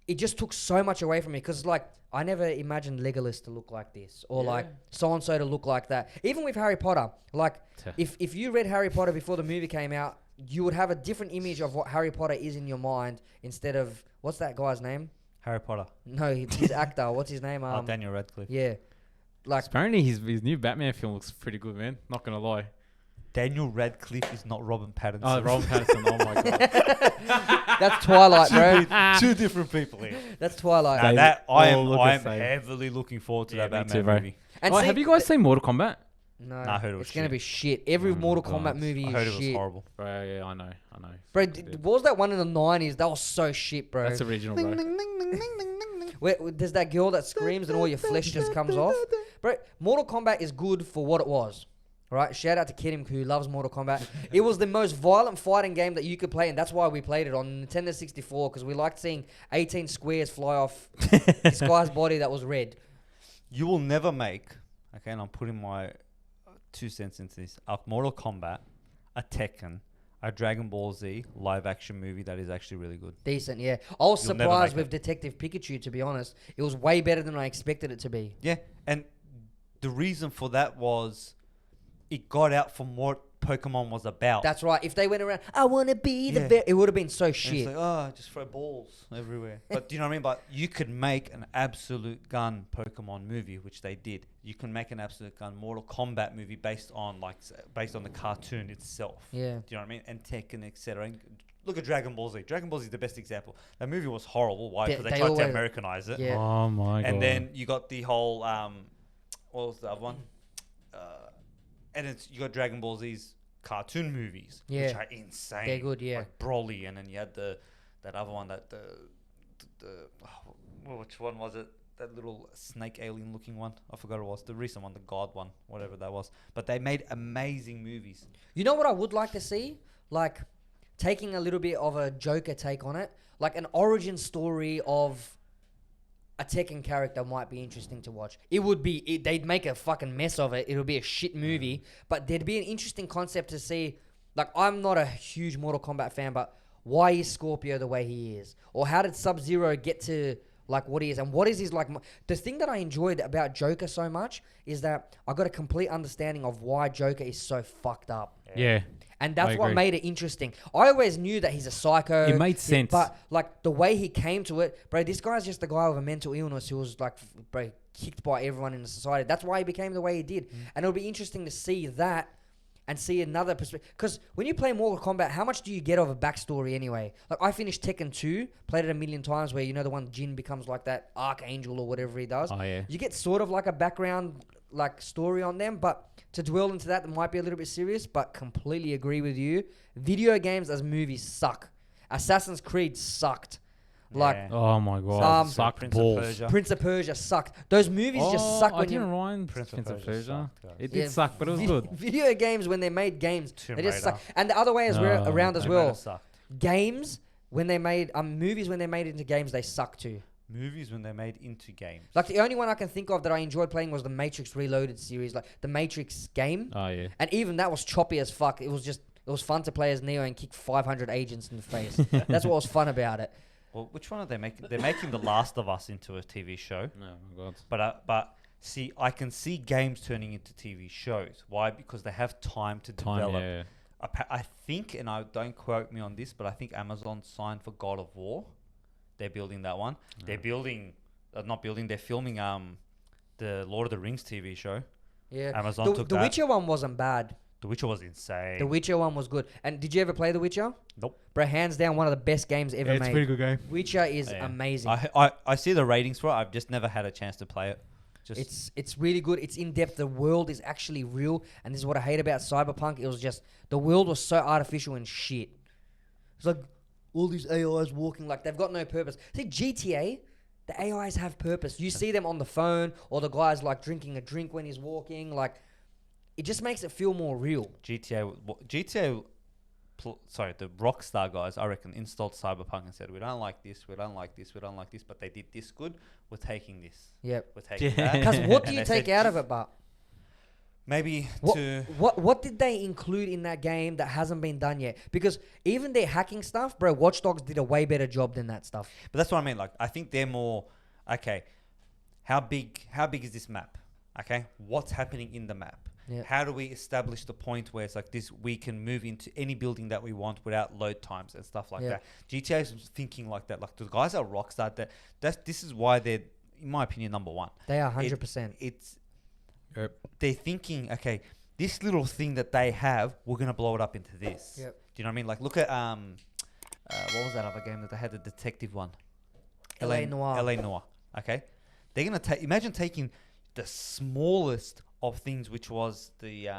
it just took so much away from me because like I never imagined Legolas to look like this or like so-and-so to look like that. Even with Harry Potter, like if you read Harry Potter before the movie came out, you would have a different image of what Harry Potter is in your mind instead of, what's that guy's name? Harry Potter. No, his actor. What's his name? Daniel Radcliffe. Yeah. Like, Apparently his new Batman film looks pretty good, man. Not gonna lie. Daniel Radcliffe is not Robin Pattinson. Oh, Robin Pattinson. Oh my god. That's Twilight, bro. Two different people here. That's Twilight. Now They that I all look the am same. heavily looking forward to Yeah, that me too, Batman bro. movie. And Oh, see, have you guys seen Mortal Kombat? No, Nah, I heard it was it's gonna shit. be shit. Every Oh my Mortal God. Kombat movie I is heard it was shit. horrible. Bro, yeah, I know. Bro, Fucking did. what was that one in the 90s? That was so shit, bro. That's original, bro. Where there's that girl that screams and all your flesh just comes off. Bro, Mortal Kombat is good for what it was. Right? Shout out to Kidim who loves Mortal Kombat. It was the most violent fighting game that you could play, and that's why we played it on Nintendo 64, because we liked seeing 18 squares fly off this guy's body that was red. You will never make, okay, and I'm putting my 2 cents into this, a Mortal Kombat, a Tekken, a Dragon Ball Z live action movie that is actually really good. Decent, yeah. I was You'll never surprised make with Detective Pikachu, to be honest. It was way better than I expected it to be. Yeah, and the reason for that was it got out from what Pokemon was about. That's right. If they went around, I want to be the Yeah. it would have been so And shit. it's like, oh, just throw balls everywhere. But do you know what I mean? But you could make an absolute gun Pokemon movie, which they did. You can make an absolute gun Mortal Kombat movie based on based on the cartoon itself. Yeah. Do you know what I mean? And Tekken, etc. Look at Dragon Ball Z. Dragon Ball Z is the best example. That movie was horrible. Why? Because they tried to always- Americanize it. Yeah. Oh my god. And then you got the whole what was the other one? And you got Dragon Ball Z's cartoon movies, which Yeah. are insane. They're good, yeah. Like Broly, and then you had that other one that which one was it? That little snake alien looking one. I forgot what it was. The recent one, the God one, whatever that was. But they made amazing movies. You know what I would like to see? Like, taking a little bit of a Joker take on it. Like, an origin story of a Tekken character might be interesting to watch. It would be... they'd make a fucking mess of it. It would be a shit movie. But there'd be an interesting concept to see... Like, I'm not a huge Mortal Kombat fan, but why is Scorpio the way he is? Or how did Sub-Zero get to... like what he is, and what is his like the thing that I enjoyed about Joker so much is that I got a complete understanding of why Joker is so fucked up. yeah. And that's I what agree. made it interesting. I always knew that he's a psycho. It made sense. But like the way he came to it, bro, this guy's just a guy with a mental illness who was like, bro, kicked by everyone in the society. That's why he became the way he did. And it'll be interesting to see that and see another perspective. Because when you play Mortal Kombat, how much do you get of a backstory anyway? Like, I finished Tekken 2, played it a million times, where, you know, the one Jin becomes like that archangel or whatever he does. Oh yeah. You get sort of like a background, like, story on them, but to dwell into that might be a little bit serious, but completely agree with you. Video games as movies suck. Assassin's Creed sucked. Like, Yeah. Oh my god. Sucked Prince of balls. Persia. Prince of Persia sucked. Those movies just suck I when you... didn't mind Prince Prince of of Persia Persia. sucked, guys. It Yeah, did suck, but it was good. Video games, when they made games, Tomb they just Raider. suck. And the other way No, around as Tomb Raider well. sucked. Games, when they made... movies, when they made into games, they suck too. Movies when they made into games. Like, the only one I can think of that I enjoyed playing was the Matrix Reloaded series. Like, the Matrix game. Oh yeah. And even that was choppy as fuck. It was just... It was fun to play as Neo and kick 500 agents in the face. That's what was fun about it. Well, which one are they making? They're making The Last of Us into a TV show. Oh my god. But see, I can see games turning into TV shows. Why? Because they have time to develop. Yeah. I think, and I don't quote me on this, but I think Amazon signed for God of War. They're building that one. They're building, not building. They're filming the Lord of the Rings TV show. Yeah. Amazon took the that. Witcher one wasn't bad. The Witcher was insane. The Witcher one was good. And did you ever play The Witcher? Nope. Bro, hands down, one of the best games ever made. good game. Witcher is Yeah. amazing. I see the ratings for it. I've just never had a chance to play it. It's really good. It's in depth. The world is actually real, and this is what I hate about Cyberpunk. It was just the world was so artificial and shit. It's like all these AIs walking like they've got no purpose. See, GTA, the AIs have purpose. You see them on the phone, or the guy's like drinking a drink when he's walking. Like, it just makes it feel more real. The Rockstar guys, I reckon, installed Cyberpunk and said, we don't like this, we don't like this, we don't like this, but they did this good, we're taking this. Yep. We're taking Yeah. that. Because what do And you they take said, out of it, but Maybe to... what did they include in that game that hasn't been done yet? Because even their hacking stuff, bro, Watch Dogs did a way better job than that stuff. But that's what I mean. Like, I think they're more, okay, how big is this map? Okay, what's happening in the map? Yeah. How do we establish the point where it's like this, we can move into any building that we want without load times and stuff like Yeah. that. GTA is thinking like that. Like, the guys at Rockstar, this is why they're, in my opinion, number one. They are 100%. It's Yep. they're thinking, okay, this little thing that they have, we're gonna blow it up into this. Yep. Do you know what I mean? Like, look at what was that other game that they had, the detective one? LA Noire. LA Noire. Okay, they're gonna imagine taking the smallest of things, which was the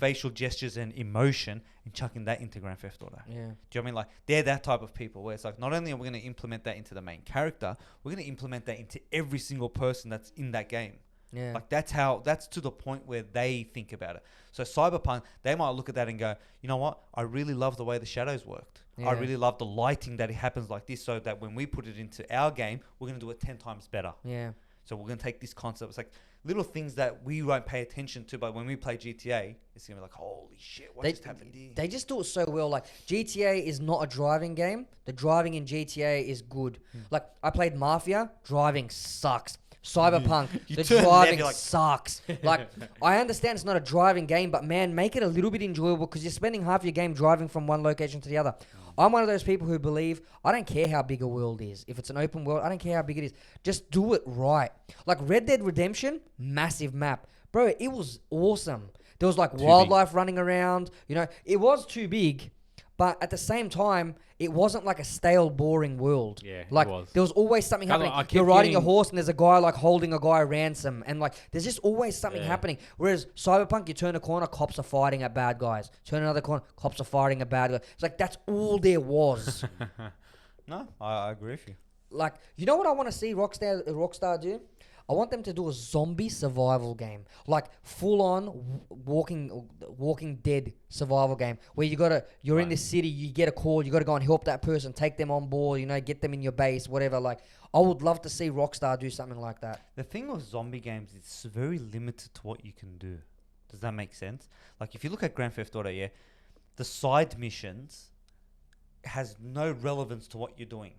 facial gestures and emotion, and chucking that into Grand Theft Auto. Yeah. Do you know what I mean? Like, they're that type of people where it's like, not only are we going to implement that into the main character, we're going to implement that into every single person that's in that game. Yeah. Like, that's to the point where they think about it. So Cyberpunk, they might look at that and go, you know what? I really love the way the shadows worked. Yeah. I really love the lighting that it happens like this, so that when we put it into our game, we're going to do it 10 times better. Yeah. So we're going to take this concept. It's like little things that we won't pay attention to, but when we play GTA, it's going to be like, holy shit, what just happened here? They just do it so well. Like, GTA is not a driving game. The driving in GTA is good. Like, I played Mafia. Driving sucks. Cyberpunk, the turn driving left, you're like- sucks. Like, I understand it's not a driving game, but man, make it a little bit enjoyable, because you're spending half your game driving from one location to the other. I'm one of those people who believe, I don't care how big a world is. If it's an open world, I don't care how big it is. Just do it right. Like Red Dead Redemption, massive map. Bro, it was awesome. There was like wildlife running around. You know, it was too big, but at the same time, it wasn't like a stale, boring world. Yeah, it like was. there was always something happening. I kept You're riding a getting- horse and there's a guy like holding a guy ransom, and like there's just always something happening. Whereas Cyberpunk, you turn a corner, cops are fighting at bad guys. Turn another corner, cops are fighting at bad guys. It's like that's all there was. No, I agree with you. Like, you know what I want to see Rockstar do? I want them to do a zombie survival game, like full on Walking Dead survival game, where you're in this city, you get a call, you got to go and help that person, take them on board, you know, get them in your base, whatever. Like, I would love to see Rockstar do something like that. The thing with zombie games, it's very limited to what you can do. Does that make sense? Like, if you look at Grand Theft Auto, the side missions has no relevance to what you're doing.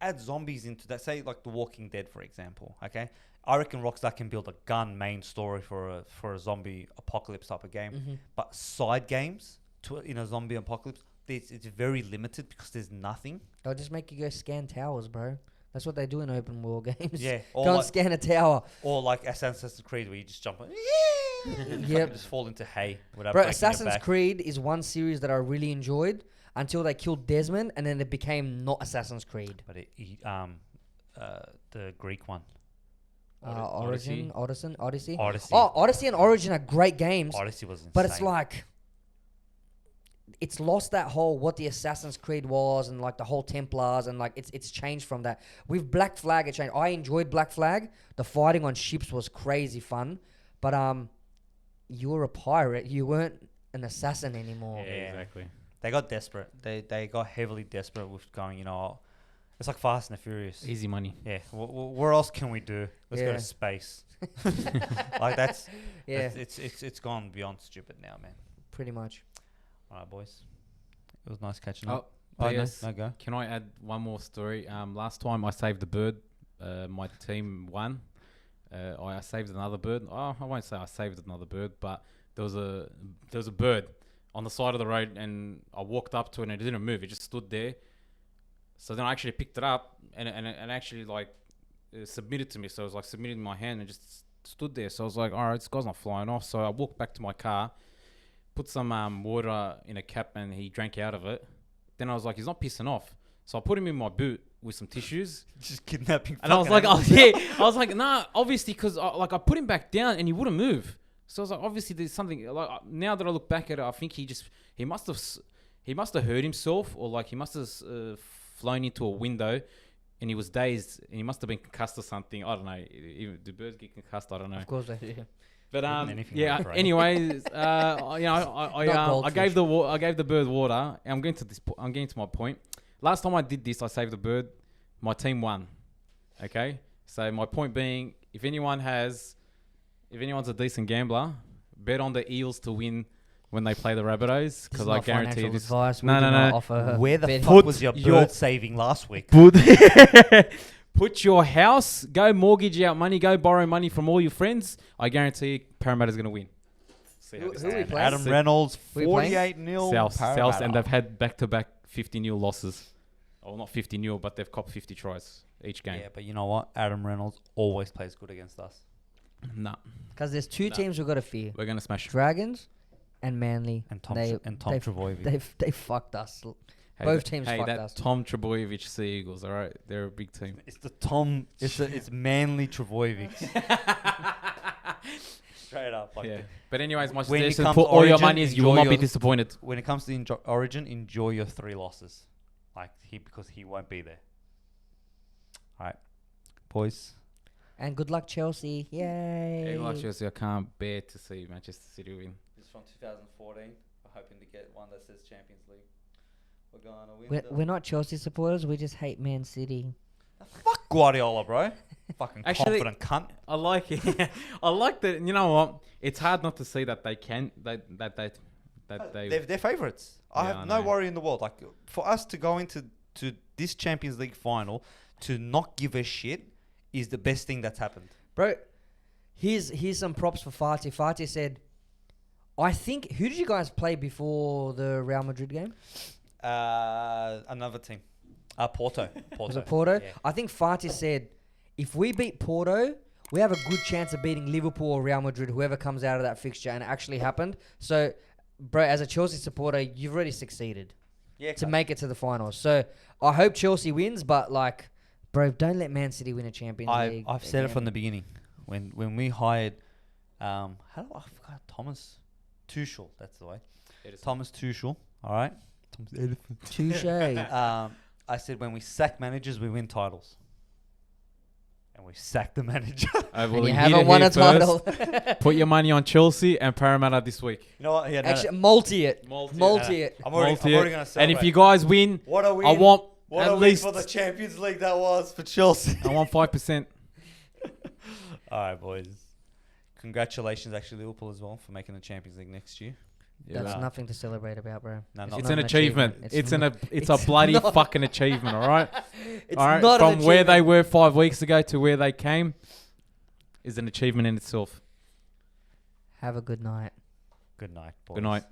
Add zombies into that, say like The Walking Dead, for example, okay? I reckon Rockstar can build a gun main story for a zombie apocalypse type of game, but side games in a zombie apocalypse, it's very limited because there's nothing. They'll just make you go scan towers, bro. That's what they do in open world games. Yeah, Go and scan a tower. Or like Assassin's Creed, where you just jump on, Yep. just fall into hay without Bro, breaking Assassin's your back. Creed is one series that I really enjoyed until they killed Desmond, and then it became not Assassin's Creed. But the Greek one, Odyssey. Odyssey. Oh, Odyssey and Origin are great games, Odyssey was insane. but it's like it's lost that whole what the Assassin's Creed was, and like the whole Templars, and like it's changed from that. With Black Flag, it changed. I enjoyed Black Flag. The fighting on ships was crazy fun, but you were a pirate. You weren't an assassin anymore. Yeah, exactly. They got desperate. They got heavily desperate with going, it's like Fast and the Furious. Easy money. Yeah. Where else can we do? Let's go Yeah. to space. Like that's Yeah, it's gone beyond stupid now, man. pretty much. All right, boys. It was nice catching Oh, up. Oh, no, PS, no, go. Can I add one more story? Last time I saved a bird, my team won. I saved another bird. Oh, I won't say I saved another bird, but there was a bird on the side of the road, and I walked up to it and it didn't move. It just stood there. So then I actually picked it up and actually like submitted to me. So I was like submitting my hand and just stood there. So I was like, all right, this guy's not flying off. So I walked back to my car, put some water in a cap, and he drank out of it. Then I was like, he's not pissing off. So I put him in my boot with some tissues. Just kidnapping. And I was like, I was like, nah, obviously, because I put him back down and he wouldn't move. So I was like, obviously there's something. Like now that I look back at it, I think he must have hurt himself, or like he must have flown into a window, and he was dazed, and he must have been concussed or something. I don't know. Even do birds get concussed? I don't know. Of course they do. But Anything yeah. like, right? Anyways, I gave the bird water. And I'm getting to my point. Last time I did this, I saved the bird. My team won. Okay. So my point being, if anyone's a decent gambler, bet on the Eels to win when they play the Rabbitohs, because I guarantee this. Advice. We No, do no, not no. offer Where the betting. fuck was your your- bird saving last week? Put your house, go mortgage out money, go borrow money from all your friends. I guarantee Parramatta's going to win. See how Who this we ends. playing? Adam Reynolds, We playing? 48-0. South, and they've had back-to-back 50-0 losses. Well, not 50-0, but they've copped 50 tries each game. Yeah, but you know what? Adam Reynolds always plays good against us. No, Because there's two teams we've got to fear: we're gonna smash. Dragons and Manly. And Tom They- Tom Trebojevic. They fucked us. Hey, Both teams Hey, fucked that us. Tom Trebojevic Sea Eagles. All right, they're a big team. It's the Tom. It's Manly Trebojevics. Straight up. Like Yeah. But anyways, my When it suggestion: comes put all your Origin, money. You will enjoy not be your- disappointed. when it comes to Origin, enjoy your 3 losses, because he won't be there. All right, boys. And good luck, Chelsea. Yay. Hey, like Chelsea, I can't bear to see Manchester City win. This is from 2014. We're hoping to get one that says Champions League. We're going to win. We're not Chelsea supporters. We just hate Man City. Fuck Guardiola, bro. Fucking Actually- confident cunt. I like it. I like that. You know what? It's hard not to see that they can. That they. They're favourites. I Yeah, have I no know. worry in the world. Like, for us to go into this Champions League final to not give a shit is the best thing that's happened. Bro, here's some props for Fati. Fati said, I think, who did you guys play before the Real Madrid game? Another team. Porto. Was it Porto? Yeah. I think Fati said, if we beat Porto, we have a good chance of beating Liverpool or Real Madrid, whoever comes out of that fixture, and it actually happened. So, bro, as a Chelsea supporter, you've already succeeded Yeah, to make it to the finals. So, I hope Chelsea wins, but, like, bro, don't let Man City win a Champions League. I've said it again. from the beginning. When we hired, I forgot Thomas Tuchel. That's the way. Thomas Tuchel. All right. Thomas Edison. Touche. I said when we sack managers, we win titles. And we sacked the manager. And you haven't won a title. Put your money on Chelsea and Parramatta this week. You know what? Yeah, Actually, multi it. Multi it. I'm already going to And if you guys win, What are we? I want What at a win least for the Champions League that was for Chelsea. I want 5%. All right, boys. Congratulations, actually, Liverpool as well for making the Champions League next year. That's nothing to celebrate about, bro. No, It's not an achievement. It's a bloody not- fucking achievement. All right. It's All right. not an From where they achievement. were 5 weeks ago to where they came, is an achievement in itself. Have a good night. Good night, boys. Good night.